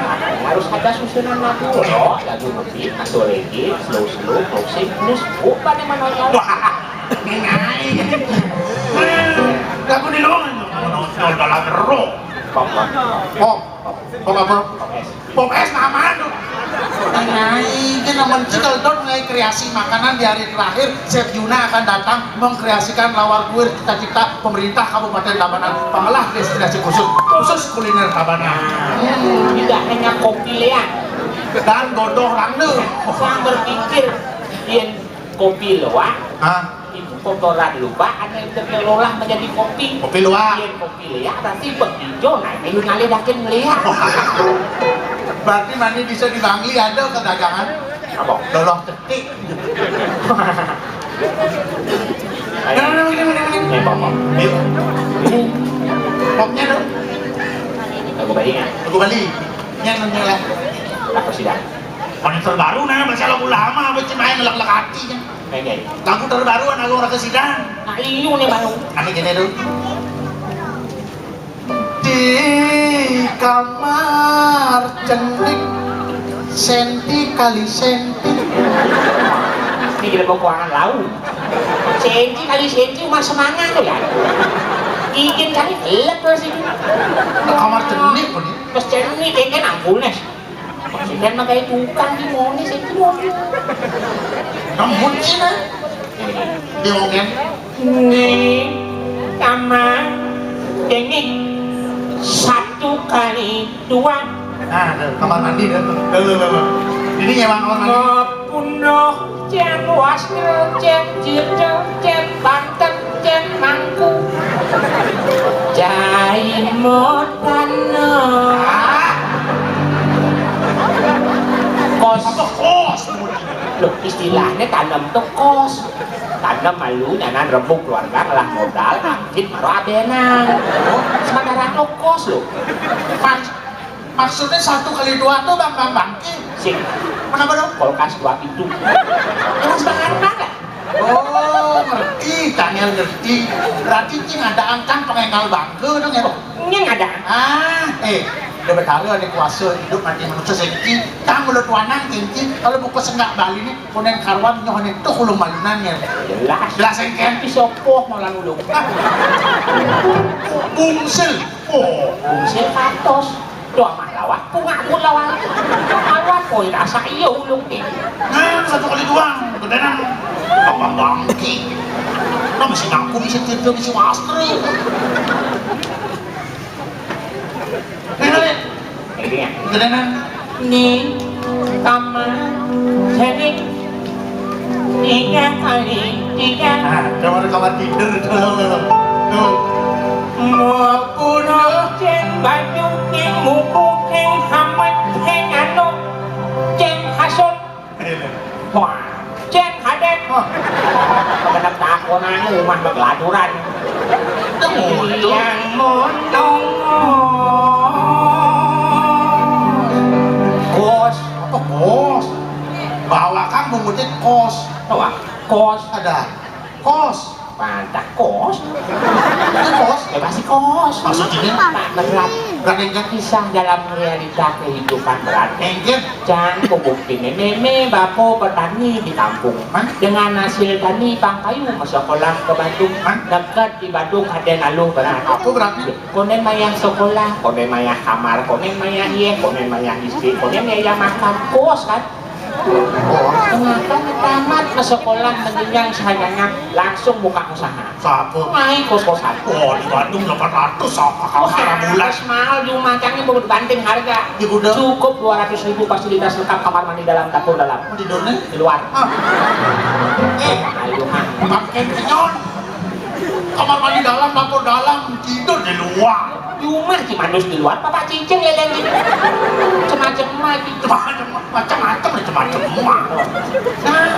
S5: Harus ada susunan lagu rock, lagu ngebeat, atau reggae, slow, closing, blues. Bukan yang menonjol.
S4: wah ngai lagu di luar menonjol dalam rock
S5: Pop.
S4: pop apa pop es nama tuh ngai kan namun cikal don ngai kreasi makanan di hari terakhir Chef Yuna akan datang mengkreasikan lawar kuir cita-cita pemerintah Kabupaten Tabanan pengelah destinasi khusus kuliner Tabanan
S5: Tidak hanya kopi leak.
S4: dan godoh rangde
S5: Saya berpikir yang kopi luwak itu kotoran lupa ada yang terkelola menjadi kopi.
S4: kopi luwak
S5: Yang kopi leak berarti begitu nah itu ngaledakin melihat.
S4: berarti mani bisa di Bangli ada kedagangan
S5: Apa?
S4: doloh cetik
S5: Ini pop.
S4: popnya dong
S5: Lagu bayinya.
S4: lagu Bali yang nanya
S5: Lagu sidang.
S4: Mana terbaru nah baca lagu lama baca main ngelak-lek hati kan.
S5: Kayak
S4: Lagu terbaru anak orang kesidang.
S5: nah liu nih baru.
S4: Ane gini tuh. Di kamar cendik senti kali senti.
S5: Ini kita bawa keuangan lau. Senti kali senti mah semangat tuh ya. Ikin kali gelap terus ini.
S4: Kamar cendik pun nih.
S5: Terus cerni kayaknya nangkulnya. Maksudnya mah kayak tukang di monis itu mobil.
S4: Namun sih nah. Dia mungkin.
S5: Nih, kamar ini 1 kali 2.
S4: Nah, kamar mandi dah tuh. Tuh. Ini nyewang kamar mandi.
S5: Penuh jen waskel, jen jidel, jen banten, jen mangku. Jai motana. Kos.
S4: Apa kos?
S5: Loh, istilahnya tanam tuh kos. Tanam malu nyanan rembuk keluarga ngalah modal angkit maro abenan. Sementara tuh kos loh.
S4: Maksudnya 1 kali 2 tuh bangki.
S5: Sing
S4: Kenapa dong?
S5: kulkas 2 pintu. Emang sebagian mana?
S4: Oh, ngerti, Daniel ngerti. Berarti cing ada angkan pengengal bangke dong ya?
S5: Ini ada.
S4: Udah berkali ada kuasa hidup mati manusia sengki. Kang mulut wanang kenci, kalau buku senggak Bali nih, kunen karwan nyohan itu kulung malunannya. Jelas sengken.
S5: Tapi sopoh mau lalu dong.
S4: Bungsil. Oh,
S5: Bungsil katos. Doa mah lawat, punga pun lawat. Lawat koi rasa iya ulung deh.
S4: nah 1 kali 2, kedenan. Abang bangki. Lo masih ngaku bisa tidur bisa master ya.
S5: Ini ya.
S4: Kedenan.
S5: Ni kamar jadi 3 kali 3.
S4: Nah, kamar tidur tuh.
S5: Mùa cu nó trên bãi du trên mù cu trên hàm mạch trên ngàn nô trên hà sôn hỏa trên hà đen cái đập tạc của nàng người mặt bật lại chủ ranh yang muốn đông kos
S4: Apa kos? Bawa kamu ngutip kos.
S5: tahu ah kos
S4: Ada kos.
S5: pantak kos
S4: Itu kos.
S5: ya pasti kos
S4: Maksudnya
S5: tak berat
S4: berenggan
S5: kisah dalam realita kehidupan berat
S4: enggen.
S5: Jangan bukti nenek bapo petani di kampung dengan hasil tani pangkayu sekolah ke Bandung dekat di Bandung ada ngaluh berat
S4: Apa beratnya?
S5: konen mayang sekolah konen mayang kamar konen mayang iya konen mayang istri konen mayang makan kos kan Kenapa tamat ke sekolah menjenjang sayangnya langsung buka usaha
S4: Siapa?
S5: main kos-kosan
S4: Oh, di Bandung 800 apa kau sekarang bulan?
S5: harus mahal di rumahnya mau dibanting harga
S4: Di gudang?
S5: cukup 200.000 fasilitas lengkap kamar mandi dalam dapur dalam
S4: Mau tidurnya?
S5: di luar
S4: Ah.
S5: ayuhan
S4: Pakai kenyon. Kamar mandi dalam, dapur dalam, tidur di luar.
S5: di rumah Cimandus di luar papa cincin leleng macam-macam lagi
S4: Macam-macam mah.
S5: nah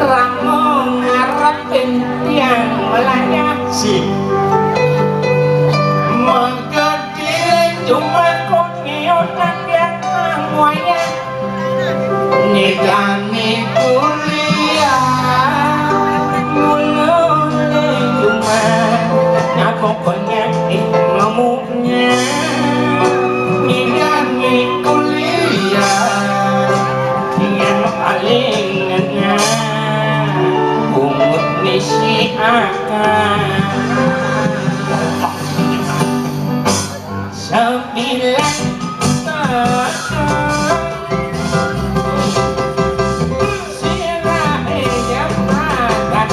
S5: ramu ngarepin tiang melayang
S4: Si.
S5: menggede cuma kok ngiotan yang semuanya nikani kuliah mulai cuma nah pokoknya ilmunya nikani kuliah yang paling enak pungut misi akan 9 tahun sirahe jamakan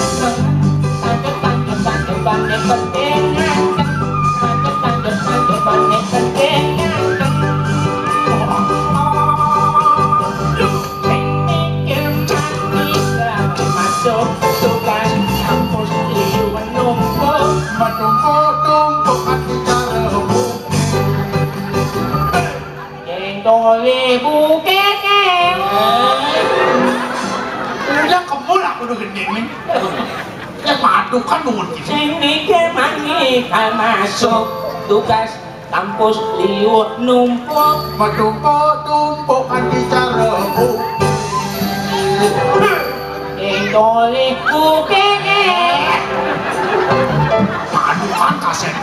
S5: sanget bane pendengan sanget bane pendengan masuk tugas kampus liwan numpuk
S4: Menumpuk hati karemu.
S5: Tole bukeke
S4: Yang kemul aku udah gede nih. Yang madu kan nunggu gitu.
S5: sini ke mangi masuk tugas kampus liur numpuk.
S4: Metumpuk-tumpuk anti carebu.
S5: Toleh kuket.
S4: Padukan kaset.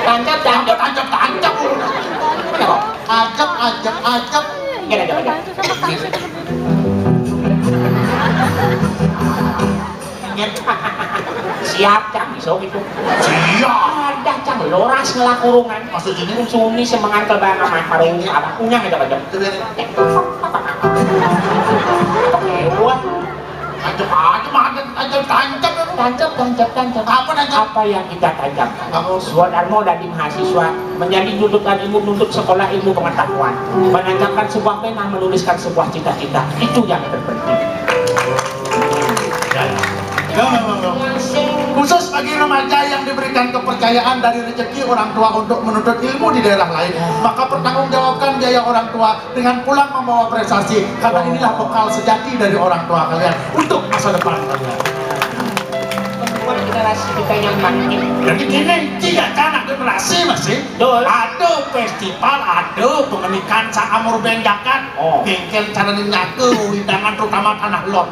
S5: Tancap.
S4: Tancap. Ajak.
S5: Gini. Siap cang iso gitu.
S4: Siap.
S5: Ada cang loras ngelakurungan.
S4: Maksudnya?
S5: Sumi semangat kebangan mah parung apa punya ada banyak. Buat tancap. Apa yang kita tancapkan? Suadarmo dari mahasiswa menjadi jurusan ilmu menuntut sekolah ilmu pengetahuan, menancapkan sebuah pena, menuliskan sebuah cita-cita. Itu yang terpenting.
S4: Khusus bagi remaja yang diberikan kepercayaan dari rezeki orang tua untuk menuntut ilmu di daerah lain, maka pertanggungjawabkan biaya orang tua dengan pulang membawa prestasi, karena inilah bekal sejati dari orang tua kalian untuk masa depan kalian.
S5: Buat generasi kita yang makin.
S4: Jadi gini, tiga anak generasi masih. Ada festival, ada pengenikan Saamur Benjakan. Bengkel cara nyaku, hidangan terutama tanah lot.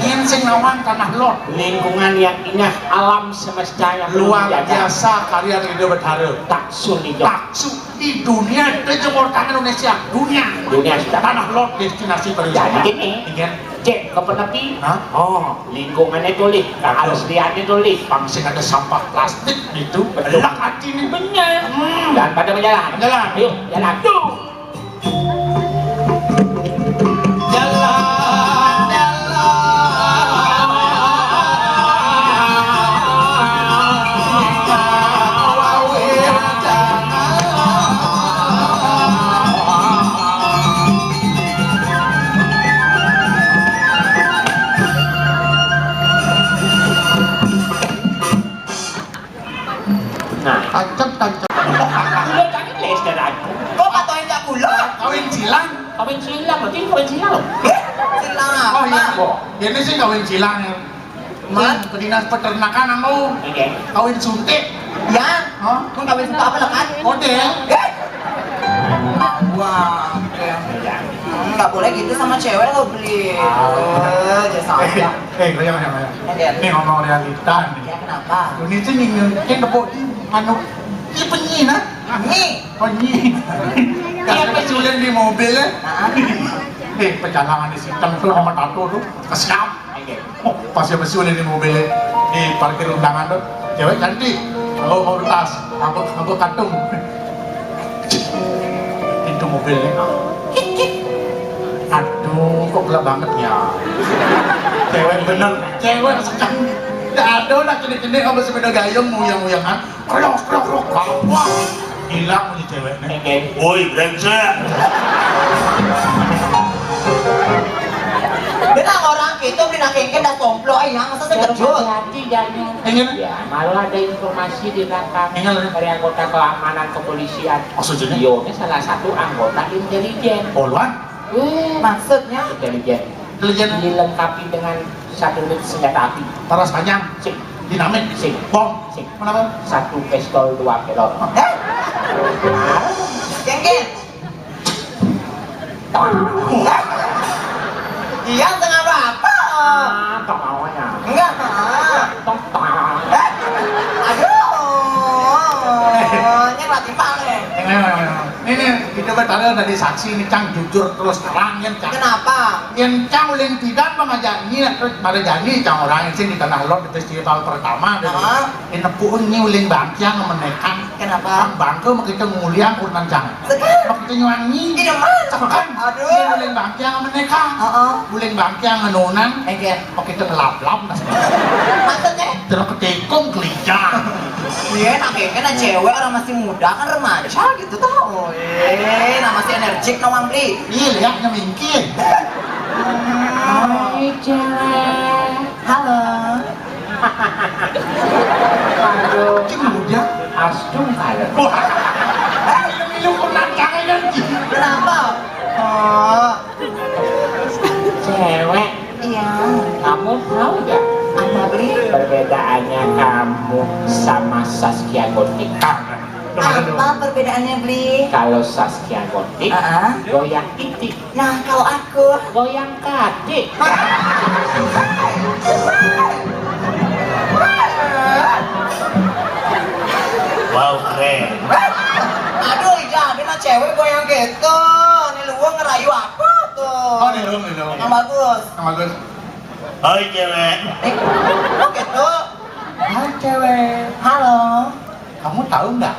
S4: Yang sing nawang tanah lot.
S5: Lingkungan yang indah, alam semesta yang
S4: Luar
S5: menjaga.
S4: biasa karya Ridho Betara.
S5: Taksun hidup.
S4: Taksu di dunia, di Timur Tengah Indonesia, dunia
S5: sudah
S4: tanah lot destinasi
S5: jadi
S4: pariwisata.
S5: gini.
S4: Ingin
S5: Cek ke penepi.
S4: Hah?
S5: Lingkungannya tulis, keasliannya tulis.
S4: pangsing ada sampah plastik itu, belak hati ini
S5: Benar. Dan pada berjalan.
S4: Jalan.
S5: Yuk, jalan.
S4: Tancap.
S5: Udah jangan les dan aku.
S1: Kok patoin tak gula?
S4: Kawin silang.
S5: Kawin silang, berarti kawin silang loh.
S1: Silang
S4: Oh iya,
S1: apa?
S4: ini sih kawin silang ya. Man, ke dinas peternakan aku.
S5: Oke.
S4: Kawin suntik.
S1: Ya?
S4: Hah?
S1: Kung kawin suka apa lekat?
S4: Model.
S1: Wah,
S5: Ya.
S1: nggak boleh gitu sama cewek lo beli. Jasa aja.
S4: Kaya. Ini ngomong realita nih.
S1: Ya kenapa?
S4: Ini sih nyingin tepuk di anu. Ini penyi nah.
S1: Nih.
S4: Penyi. Kasih kesulitan di mobil ya.
S1: Nah,
S4: Perjalanan di Sintang tuh sama tato tuh kesiap. Oh, pas ya besulin di mobil di parkir undangan tuh, cewek cantik. Aku mau tas, aku kantung. Pintu mobilnya. Aduh, kok gelap banget ya. Cewek bener, cewek sekali. Tidak ada nak kini-kini kamu sepeda gayung muyang-muyangan. Krok. Wah, hilang punya ceweknya.
S5: Oke.
S4: Woi, brengsek.
S1: Benang orang gitu beli nakengke dah tomplo ayang masa sekejut.
S5: Hati jadi.
S4: Ingin?
S5: Ya, malah ada informasi di belakang
S4: Ingin.
S5: dari anggota keamanan kepolisian.
S4: Maksudnya?
S5: Dionya salah satu anggota intelijen.
S4: Poluan?
S1: Maksudnya?
S5: Intelijen.
S4: Intelijen?
S5: Dilengkapi dengan satu unit senjata api.
S4: Paras panjang?
S5: Sing,
S4: Dinamit?
S5: Sing.
S4: Bom?
S5: sing.
S4: Kenapa?
S5: Satu pistol, 2 pelot.
S1: Kengke. Iya tengah apa?
S5: Apa maunya?
S1: Enggak. Aduh. Ini latih paling.
S4: Ini kita bertanya dari saksi ini Cang jujur terus terang yang Cang.
S1: Kenapa?
S4: Yang Cang uling tidak mengajaknya terus pada janji Cang orang yang sini di Tanah Lot di festival pertama. Ini nepuin ini uling bangkiang menekan.
S1: Kenapa?
S4: Bangke kita nguliang urutan Cang.
S1: Sekarang?
S4: Kita nyuangi.
S1: Ini mana?
S4: Kan?
S1: Aduh.
S4: Ini uling bangkiang menekan. Uling bangkiang ngenunan. Kita ngelap-lap.
S1: Maksudnya?
S4: Terus ketekung kelincar.
S1: Iya, nakengke cewek orang masih muda kan remaja gitu tau. Nah masih energik nawang beli.
S4: Iya, lihatnya mingkir.
S5: Hai cewek.
S1: Halo.
S5: Aduh.
S4: Cing muda.
S5: Astung kali.
S4: Wah, minum pernah jangan kan?
S1: Kenapa? Oh,
S5: Cewek,
S1: iya.
S5: kamu tahu gak
S1: Apa beli?
S5: perbedaannya kamu sama Saskia Gotik?
S1: Apa perbedaannya beli?
S5: Kalau Saskia Gotik, goyang titik.
S1: Nah kalau aku
S5: Goyang kadik.
S4: Wow, keren.
S1: aduh jadi nah cewek goyang gitu. Ini lu ngerayu apa tuh?
S4: Oh, nih dong.
S1: Yang bagus.
S4: Yang bagus. Hai cewek.
S1: Oh gitu. Hai cewek. Halo.
S4: Kamu tahu nggak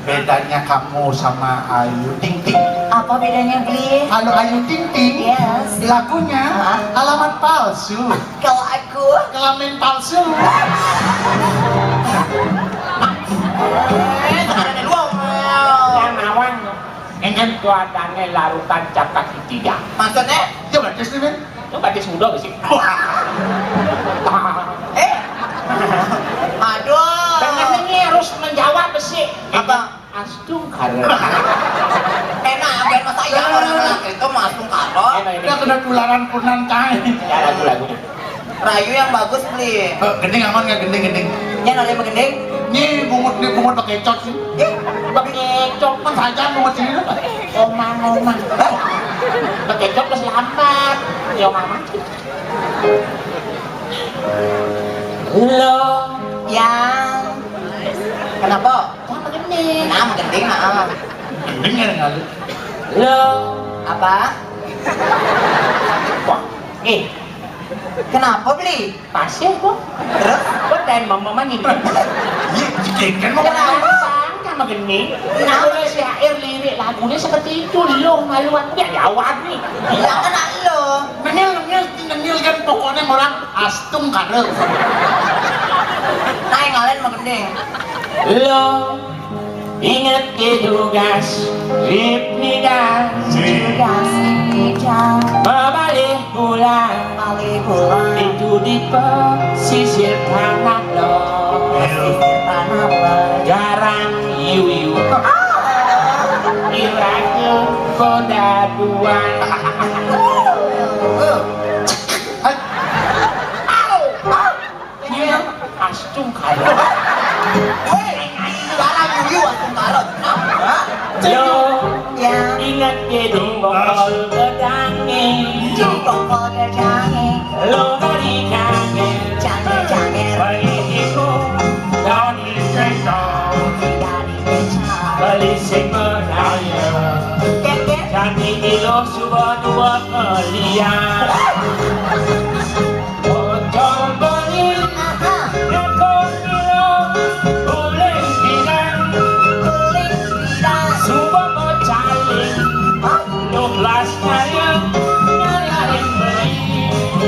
S4: bedanya kamu sama Ayu Ting Ting?
S1: Apa bedanya beli?
S4: Kalau Ayu Ting Ting,
S1: Yes.
S4: lagunya alamat palsu,
S1: Kalau aku
S4: kelamin palsu.
S1: ada luang.
S5: Yang nawan ingin tuadannya larutan cakap tiga.
S1: Maksudnya?
S4: Coba tes nih, Ben.
S5: Coba dia sudah sih.
S1: Aduh.
S5: Dengan ini harus menjawab besi.
S1: Apa?
S5: Astung karo.
S1: Enak, biar masa ya orang laki itu masuk karo.
S4: Udah kena tularan punan kain.
S5: Ya lagu.
S1: Rayu yang bagus beli.
S4: Gending aman nggak gending?
S1: Yang ada begending.
S4: Nih bungut pakai cot sih.
S5: Pakai cok
S4: Kan saja bungut sini.
S5: omang. Pakai cok masih lambat. Ya mama. Lo
S1: Yang kenapa?
S5: sama gini.
S1: Nah, begending nah.
S4: Gending ya nggak lu?
S5: Lo
S1: Apa?
S5: wah.
S1: Kenapa beli?
S5: Pasir kok.
S1: Terus?
S5: Kok dan mama ini.
S4: Iya, kan mau
S1: Kenapa?
S5: Sama gini. Boleh syair lirik lagunya seperti itu. Lo maluan dia jawab nih.
S1: Yang kena lo.
S4: Nengil kan pokoknya orang astung karo.
S1: Nah, yang ngalain begending.
S5: Lo ingat tugas Ibnidah
S1: Tugas hijau
S5: Membalik bulan
S1: kali bulan
S5: itu di pesisir tanah lo
S1: pesisir tanah lo.
S5: Jarang iu Iranya kodaduan Iya astung karo
S1: Barang yuyu asung kalot.
S5: Lo
S1: Yang
S5: ingat gedung bokol gedange
S1: bokol gedange
S5: Lo dari kangen
S1: Jange-jange
S5: Bagiku dari sentong
S1: dari beca.
S5: Beli sing berdaya
S1: Kek-kek.
S5: Cantik ilo subuh dua melihat Bocor beli Ekor ilo Boleh bilang
S1: Kuling tidak.
S5: Subuh bocaling Nuklas kaya Ngayarin beli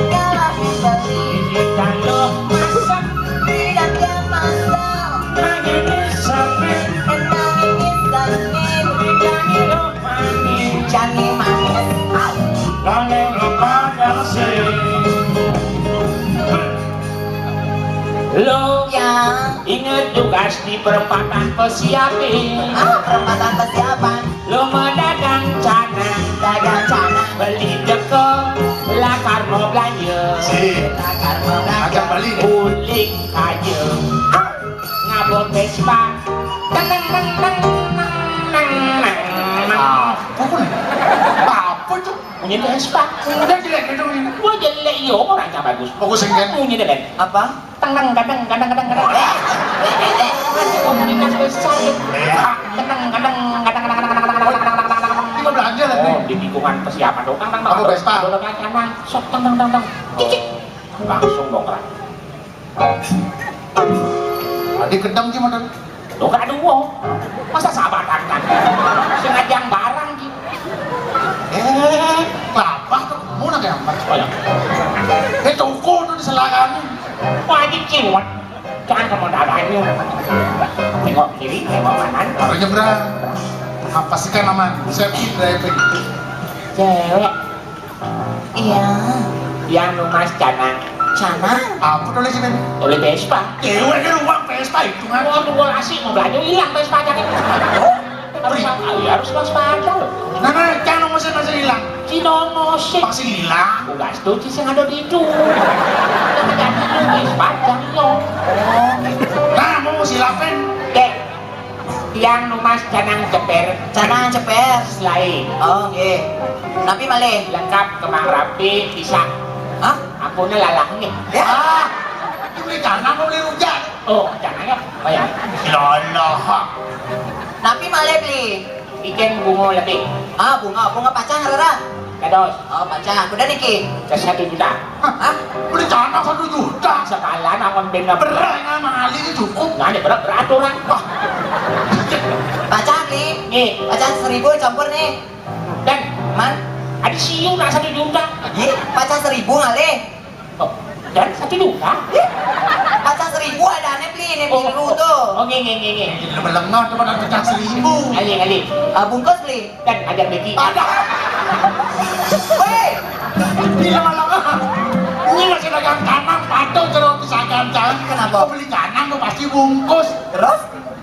S1: Galahin beli.
S5: Ikan lo masak
S1: Tidak dia masak.
S5: Nangini sampai
S1: Enang ini sangin.
S5: Ikan lo manis
S1: Jange manis.
S5: Langit lo padang sih Lo
S1: Yang
S5: ingat tugas di perempatan pesiapin
S1: perempatan persiapan.
S5: Lo mendagang canang
S1: Dagang canang.
S5: Beli deko Lakar mau belanja
S1: Lakar mengajar.
S4: Agak Bali nih.
S5: Ulik aja Ngabot Vespa Teng teng teng teng teng teng
S4: Apa tuh?
S5: Punya Vespa
S4: Udah jelek gedung ini.
S5: Gua jelek iya orangnya bagus
S4: Fokus kan?
S5: Punya deh Ben
S1: Apa?
S5: Teng teng kadang Komunitas besar Kadang
S4: Kita belanja lagi.
S5: Oh, di lingkungan persiapan dong, tang
S4: Apa Vespa?
S5: Canang, sok tang, cicik, langsung dongkrak.
S4: Adik kedang sih mana?
S5: Dongkrak dua, masa sahabatan kan? Sengaja barang gitu.
S4: Kelapa tuh. Mau nak yang apa?
S5: Oh ya,
S4: Toko tuh diselangani.
S5: wah ini ciwat, jangan kamu dadanya. Tengok kiri, tengok kanan.
S4: Baru nyebrang. Apa sih kan aman? Safety driving.
S5: Cewek
S1: Iya.
S5: yang numas canang,
S1: Canang.
S4: Apa tuh sih Ben?
S5: oleh Vespa.
S4: Cewek kan uang Vespa itu kan.
S5: Mau nunggu asik mau belanja hilang Vespa jangan. Harus waspada loh.
S4: Nah, jangan masih hilang.
S5: Cino musik.
S4: Masih hilang.
S5: Udah setuju sih ada di itu. Jadi panjang yo.
S4: Nah, mau silapen.
S5: Dek, Tiang numas canang ceper.
S1: Canang ceper.
S5: Selain.
S1: Oh nggih. Napi malih.
S5: Lengkap kemang rapi pisang.
S1: Hah?
S5: Ampuna lalah nih.
S1: Ya.
S4: Beli canang mau beli rujak.
S5: Oh, canangnya bayar.
S4: Lolah.
S1: Napi malih beli.
S5: Ikan bungo lebih.
S1: Ah, bunga pacang rara.
S5: Kados.
S1: Oh, pacang. Kuda niki.
S5: Ke 1 juta.
S1: Hah?
S4: Beli canang 1 juta.
S5: Sekalan akan benar
S4: Berat nggak mahali ini cukup.
S5: Nggak ada beraturan.
S1: Pacang beli.
S5: Nih,
S1: Pacang 1000 campur nih.
S5: dan
S1: Man.
S5: ada siu nak 1 juta.
S1: Ih, pacang 1000 ngalih.
S5: Oh, dan 1 juta.
S1: Pacang 1000 ada aneh beli nih biru tuh.
S5: Oh, nge.
S4: Jadi melengah cuma nak pecah 1000.
S5: Ali.
S1: Ah, bungkus beli.
S5: Dan ada beki.
S4: Ada.
S1: Weh.
S4: Bila malam. Ini masih dagang canang patuh terus pisahkan canang.
S1: Kenapa?
S4: Kau beli canang tuh pasti bungkus.
S1: Terus?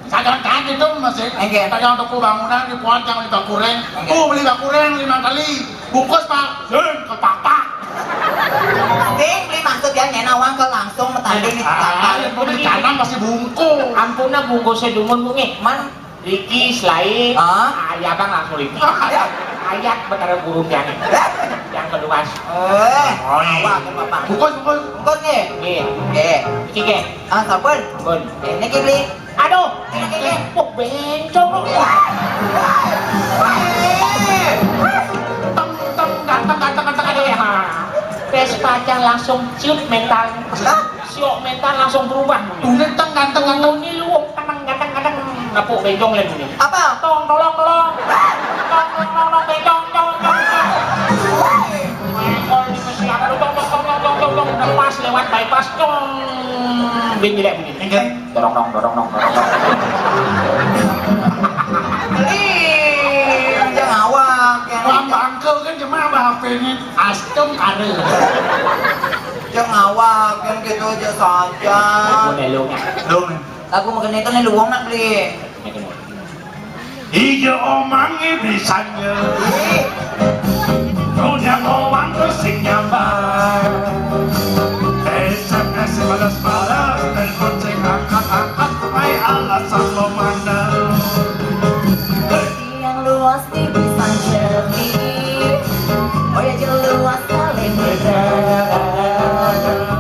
S4: Pisahkan canang itu masih.
S1: Enggak.
S4: Dagang toko bangunan di Puancang beli bakureng.
S1: Enggak.
S4: Beli bakureng 5 kali. Bungkus pak. Ke papak.
S1: Ting, beli maksud ya nyenawang ke langsung metanding di
S4: Yang beli canang pasti bungkus.
S5: Ampuna bungkusnya dumun bungi.
S1: Man.
S5: Riki selain ayah bang langsung Riki. Ayat bener burung yang ini. Yang kedua.
S1: Awak ke bapak.
S4: Bungkus.
S1: Bungkus nih.
S5: Nih,
S1: Oke.
S5: iki ke.
S1: Ah, sabun.
S5: Bun.
S1: Niki beli.
S5: Aduh, ini pok bencong. Ganteng ada ya. Pes pacang langsung ciut mental. Siok mental langsung berubah.
S4: Ganteng.
S5: Ini lu ganteng. Napuk bencong lagi nih.
S1: Apa?
S5: Tolong. Bencong. Mengol ini mesti akan tong. Lepas lewat bypass dong. Bin jelek begini. Dorong.
S1: Beli. Jangan awak.
S4: Bang bangkel kan cuma HP ini astem ada.
S1: Jangan awak. Yang gitu aja saja.
S5: Boleh lu nya.
S1: Aku makan itu nih luang nak beli.
S4: Ijo omangnya bisanya. Punya omang sing nyambar. SMS balas, telepon sing angkat, ay alasan lo mana.
S1: Yang luas di bisa jadi. Oh ya luas kali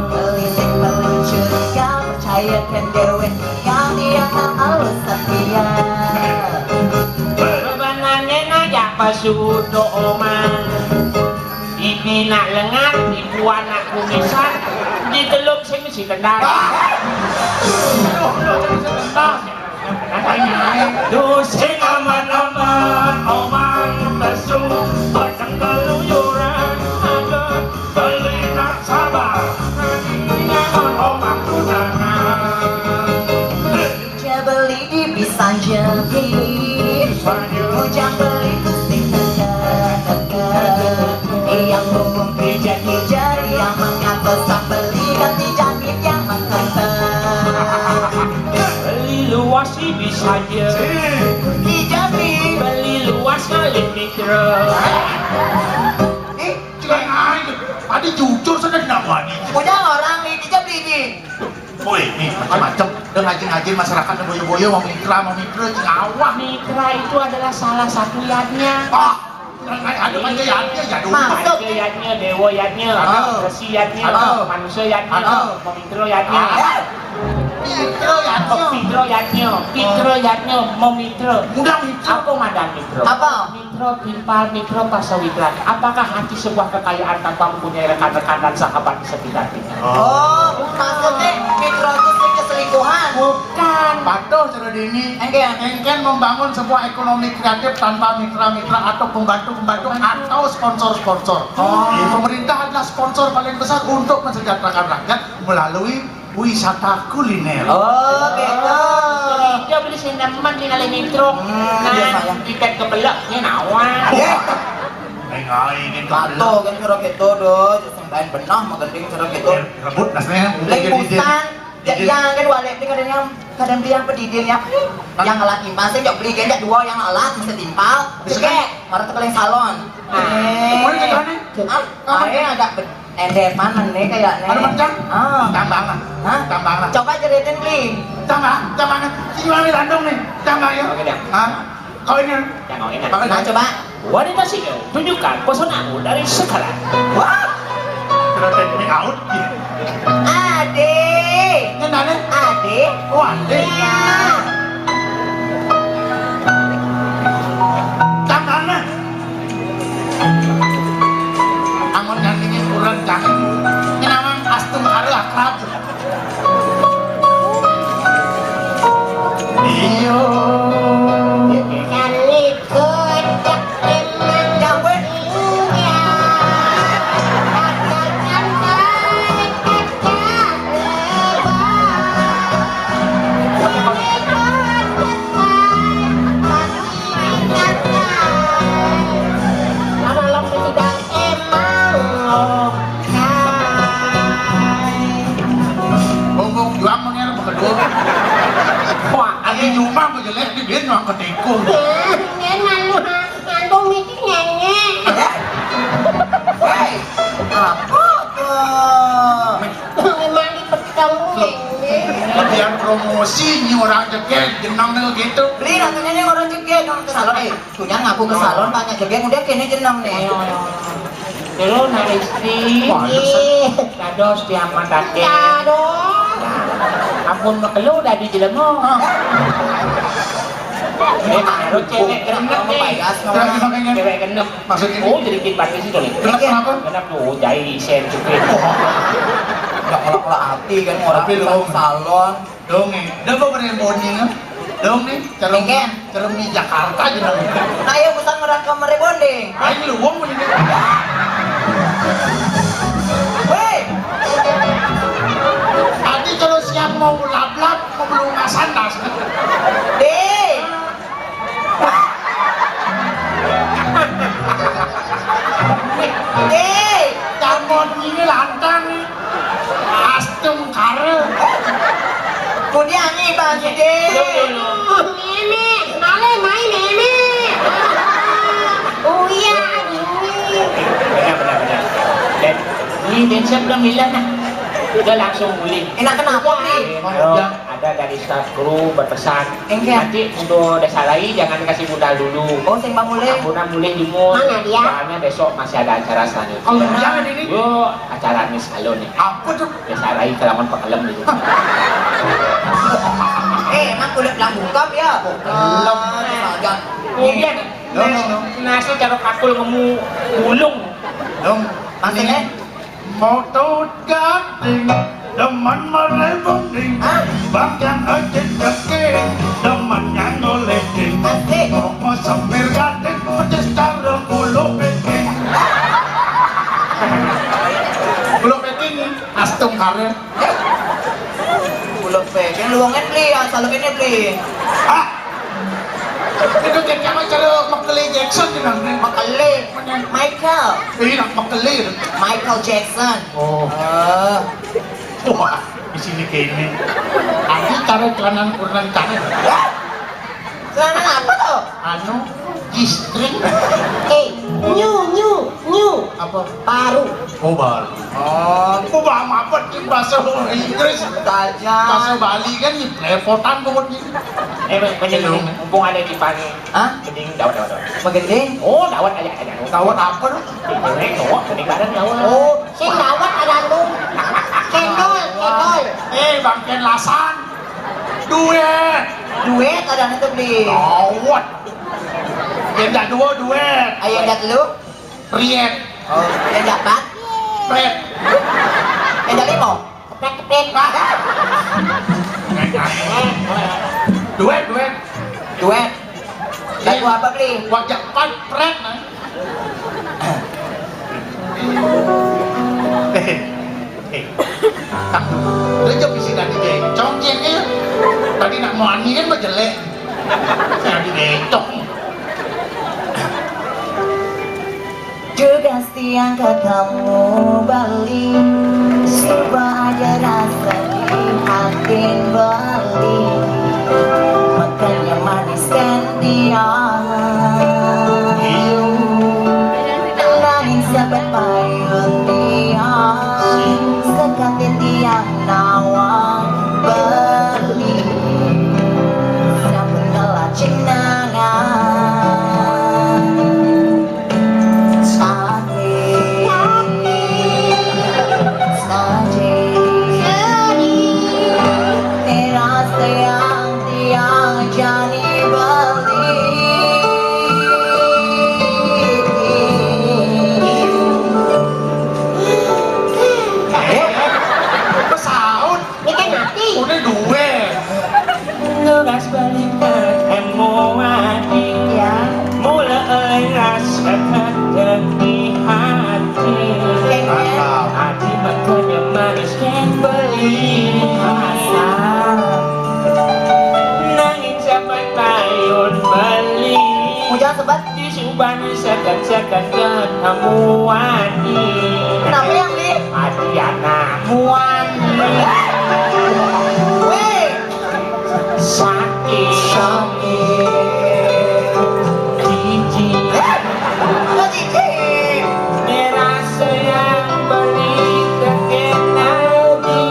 S1: Belisik meluncurkan percayakan dewe. Yang dia tak halus setia.
S5: Bebanannya ngajak pasudo omang. Ibi nak lengan, ibu anak kumisan, di teluk sing mesti kendal.
S4: Sing aman-aman, omang besu, batang keluyuran, agar beli nak sabar, nyangon omang tunangan.
S1: Dia beli di bisa jadi. Ujang beli tuh sing dekat. Yang hukum jadi yang mengatas beli ganti jadid yang mengkentang.
S5: Beli luas sih bisa aja.
S1: Dijamin.
S5: Beli luas kali mikro.
S4: Jangan aja, tadi jujur saja kenapa nih?
S1: Punya orang nih, kita beli nih.
S4: Woi, nih macam-macam. Dan ngajin-ngajin masyarakat boyo-boyo mau mitra, ngawah.
S5: Mitra itu adalah salah satu yadnya.
S4: Ada aja yadnya, ya dulu.
S1: Masuk.
S5: Ada yadnya, dewa yadnya, resi yadnya,
S1: Ada.
S5: manusia yadnya,
S1: Ada.
S5: pemikro yadnya.
S4: Mitra yadnya.
S5: Pitro yadnya, mau mitro.
S4: Mudah mitra.
S5: Apa madam mitro?
S1: Apa?
S5: Mitro timpal, mitro pasawitran. Apakah hati sebuah kekayaan tanpa mempunyai rekan-rekan dan sahabat di sekitarnya?
S1: Oh, maksudnya mikro itu sing keselingkuhan.
S5: Bukan.
S4: Patuh cara dini. Engken membangun sebuah ekonomi kreatif tanpa mitra-mitra atau pembantu-pembantu atau sponsor-sponsor. Pemerintah adalah sponsor paling besar untuk mensejahterakan rakyat melalui wisata kuliner.
S1: Oh, gitu.
S5: Dia beli sendaman di kali mitro.
S1: Iya, sayang.
S5: Tiket kebelaknya nawan.
S4: Ini
S1: Tato kan cara gitu doh, sing lain benah magending cara gitu.
S4: rebut nasnya.
S1: Lengkusan, yang kedua lek ini kadang dia pedidin ya. Yang alat timpal sih jok beli gendak dua yang alat bisa timpal. Cekek, marah tekeling salon.
S4: Boleh ke mana?
S1: Ayo agak endeman meneh kayaknya.
S4: Ada macam?
S1: Ah.
S4: Tambang lah.
S1: Hah?
S4: Tambang lah.
S1: Coba ceritain beli.
S4: Tambang, tambang. Si Mami Landung nih, tambang ya.
S5: Oke dah.
S4: Hah? Kau ini?
S5: Jangan enak.
S4: Pakai
S1: Nah coba.
S5: Wanita single, tunjukkan pesonamu dari sekarang.
S1: Wah,
S4: Terus take out.
S1: adik.
S4: Ini nane?
S1: Adik.
S4: Oh, ande.
S1: Iya.
S4: Tambang lah. Amun nyanyinya kurang jangan. Ini namanya astung karo akrab. Iyo.
S2: Kan ikut emang
S1: Jambe.
S2: iya. Katakan kata Anak sedang emang
S4: Bông juang mengenai berkedua.
S5: Wah,
S4: Agi nyuma berjelek di dia nyuang ketikung.
S2: Nghe ngăn luôn ha, ngăn bông mi cái ngàn nghe.
S1: Hei, apa tuh?
S2: Memang di petang ini.
S4: Kemudian promosi nih orang joget jenang gitu.
S1: Beli nantinya nih orang joget orang ke salon. Punya ngaku ke salon banyak joget udah kini jenam nih.
S5: dulu nari istri. Dados diaman dake.
S2: Aduh.
S5: Ampun makelu udah di jelemo. Harus cewek genep nih.
S4: Terus makanya
S5: Cewek genep.
S4: Maksudnya?
S5: Oh jadi kipan sih dulu.
S4: Kenapa kenapa?
S5: Genep tuh jahit sen cukup.
S1: Udah kolak hati kan orang
S4: Tapi
S1: ke
S4: lu-
S1: salon.
S4: Dong nih, udah mau beri bonding kan? Dong nih, cerem di Jakarta jenang.
S1: Nah ya pesan orang ke merebonding.
S4: Ayo lu wong ini.
S1: Weh,
S4: Tadi kalau siang mau lap-lap, mau belum sandas.
S1: deh. Deh,
S4: Jamon ini lantang. Astung kare.
S1: kudia nyanyi bang deh.
S2: Meme, ale mai meme. Oh iya, ini.
S5: Benar. Dan ini dancer belum bilang nah. Udah langsung beli.
S1: Enak kenapa nih?
S5: Ada dari staff kru berpesan.
S1: Engke.
S5: Nanti untuk desa lain jangan kasih modal dulu.
S1: Oh, sing bang mulai.
S5: Ampuna mulai jemur.
S2: Mana dia?
S5: Soalnya besok masih ada acara selanjutnya.
S4: Oh, jangan ini.
S5: Yo, acara Miss Halo nih.
S4: Apa tuh?
S5: Desa lain kelaman pekelem dulu.
S1: Emang kulit belang bungkap ya?
S4: Belum.
S1: Jangan.
S5: Kemudian,
S4: No.
S5: nasi cara kakul ngemu bulung.
S4: Dong,
S1: Maksudnya?
S4: Motor gading, demen merebonding, bahkan aja jaket, demen yang ngoleking.
S1: Asik.
S4: Mau sambil gading, pedes cara bulu peking. Bulu peking, astung kare.
S1: Pulau pengen luangnya beli, asal ini beli.
S4: Ah, itu kayak cara Michael Jackson jenang nih.
S1: Makale, Michael,
S4: Ini nak Michael.
S1: Michael Jackson.
S4: Oh. Wah, di sini kayak ini. Ada cara kanan kurang kanan.
S1: Celana apa tuh?
S4: Anu, G-string.
S2: New.
S4: Apa?
S2: Baru.
S4: Obal. Oh, paham apa nih bahasa Inggris? Bahasa
S1: Tajam.
S4: Bali kan nih, lepotan pokoknya.
S5: Penyelung, mumpung ada kipan.
S1: Hah?
S5: Mending dawat.
S1: Begending?
S5: Oh, dawat aja.
S4: Kawat apa tuh?
S5: Cewek, cowok, mending bareng dawat.
S1: Oh,
S2: Sing dawat ada lu. Kendol.
S4: Bangken lasan. Duet.
S1: duet ada nanti beli.
S4: Dawat. Yang duet.
S1: Ayo lihat lu.
S4: Riet.
S1: Oh, yang dapat.
S4: Pret.
S1: Yang limo.
S2: Kepret.
S4: Duet.
S1: Duet. Lagu apa beli?
S4: Wajah pan pret nah. Dia jauh isi tadi gencong dia tadi nak mau ani kan jelek. Jadi gencong.
S1: Juga siang ketemu balik, coba aja rasa di hati balik, makan yang manis kan dia. Nangis sampai payung dia.
S5: rasakan demi hati.
S4: Mantap.
S5: Hati makanya manis kan beli masa. Nangin sampai tayun beli.
S1: Hujan sebat.
S5: Disuban sekan-sekan ketemuan.
S1: Kenapa yang di?
S5: Adiana muani.
S1: Wih.
S5: Sakit Cici
S1: Lo cici.
S5: merasa yang beli terkenal di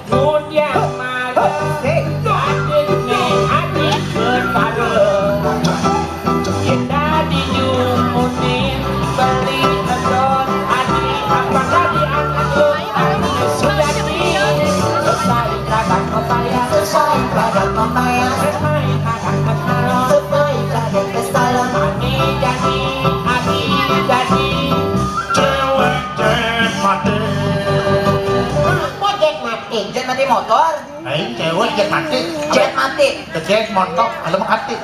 S5: dunia malam adiknya adik berpaling kita dijumunin beli edon adik apa tadi anak lo sudah selesai kadang pepaya
S1: Selesai kadang pepaya.
S5: selesai kadang kesalahan
S1: Selesai kadang kesalahan.
S5: Ani jadi
S4: Cewek mati.
S2: Ojek mati.
S1: Jet mati motor.
S4: Aing cewek jet mati.
S1: Jet mati.
S4: Jet montok, kalau mati.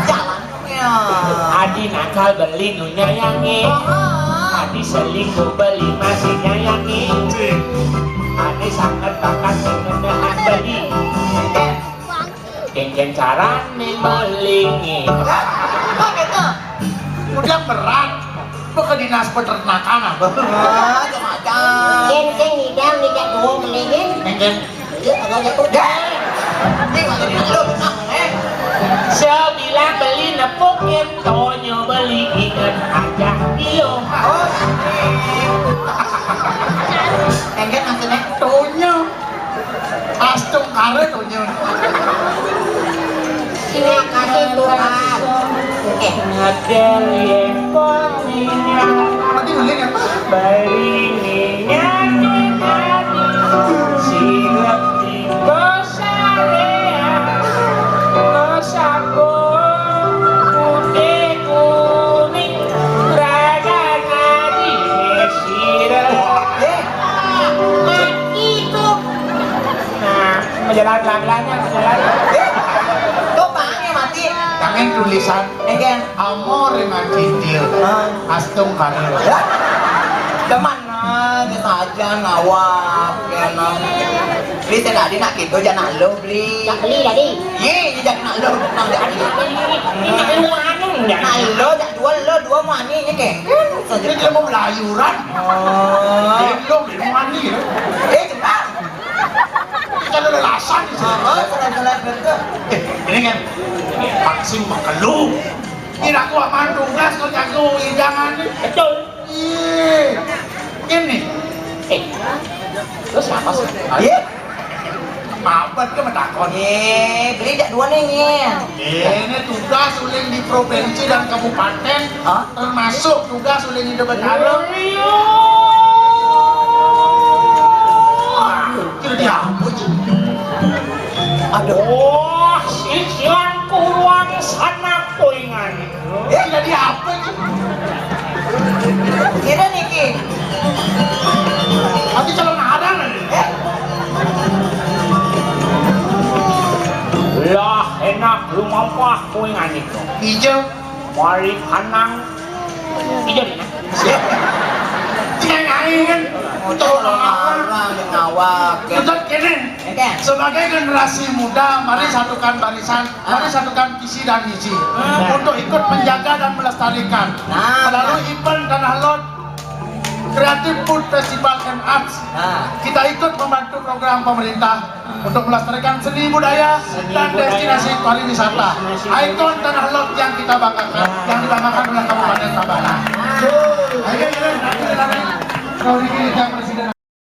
S1: Jalannya.
S5: Adi nakal beli nu nyayangi Adi selingkuh beli masih nyayangi Adi sangat bakat dengan beli Geng-geng carane melingi
S1: Kok gitu?
S4: Udah berat. Bukan dinas peternakan apa?
S1: Macam-macam.
S2: Geng-geng hidang tidak dua meningin.
S4: Nengken.
S2: Iya, agak jatuh.
S1: Ini nggak jadi nak lo, nak,
S5: Sebila beli nepukin Tonyo beli inget aja iyo
S1: Oh, engket maksudnya.
S4: Tonyo. Astung kare tonyo.
S2: Terima kasih Tuhan. Oke.
S5: Ngedelien kotinya
S4: Nanti beli kan?
S5: Baringinya nyanyi Sirap di kosarea Kosako Putih kuning Raga nadi Sirap
S2: Itu.
S5: Nah, menjalan pelan-pelannya menjalan
S1: Tuh pange mati.
S4: Kangen tulisan
S1: Engket.
S4: amor dengan cintil. Astung kare.
S1: Teman nangis aja ngawak ya nang. Beli saya nak gitu jangan lo beli.
S2: Tak beli tadi.
S1: Ye, jangan nak lo nang jadi.
S5: Ini keluaran enggak?
S1: Nak lo jak dua mani nya ke.
S4: Ini dia mau melayuran.
S1: Oh.
S4: Dia belum di mandi.
S1: Cepat.
S4: Kita ada lasan di sini.
S1: Salah betul.
S4: Ini kan vaksin makelu. Ini aku aman tugas kau jago jangan nih.
S5: Betul.
S4: Iya. Ini.
S5: Terus apa sih?
S1: Ye.
S4: Apa ke menakon?
S1: Ye, beli jak dua nih.
S4: Ini tugas uling di provinsi dan kabupaten,
S1: Hah?
S4: termasuk tugas uling di Betarung. Kira dia apa sih?
S1: Aduh.
S5: Oh, sisian kurang sana koingan.
S4: Kira dia apa sih?
S1: Kira nih ki.
S4: Nanti calon ada nih.
S5: Lah enak lumampah koingan itu.
S4: Hijau.
S5: Mari kanang. Ijo nih.
S4: Jangan kan?
S1: Untuk orang yang ngawak.
S4: Tetap kini.
S1: Engket.
S4: Sebagai generasi muda, mari satukan barisan, mari satukan visi dan misi untuk ikut menjaga dan melestarikan
S1: Nah,
S4: melalui event Tanah Lot Creative Food Festival and Arts.
S1: Nah,
S4: Kita ikut membantu program pemerintah untuk melestarikan seni budaya dan destinasi pariwisata. Ikon Tanah Lot yang kita banggakan, yang dibanggakan oleh Kabupaten Tabanan. Ayo, kau ini yang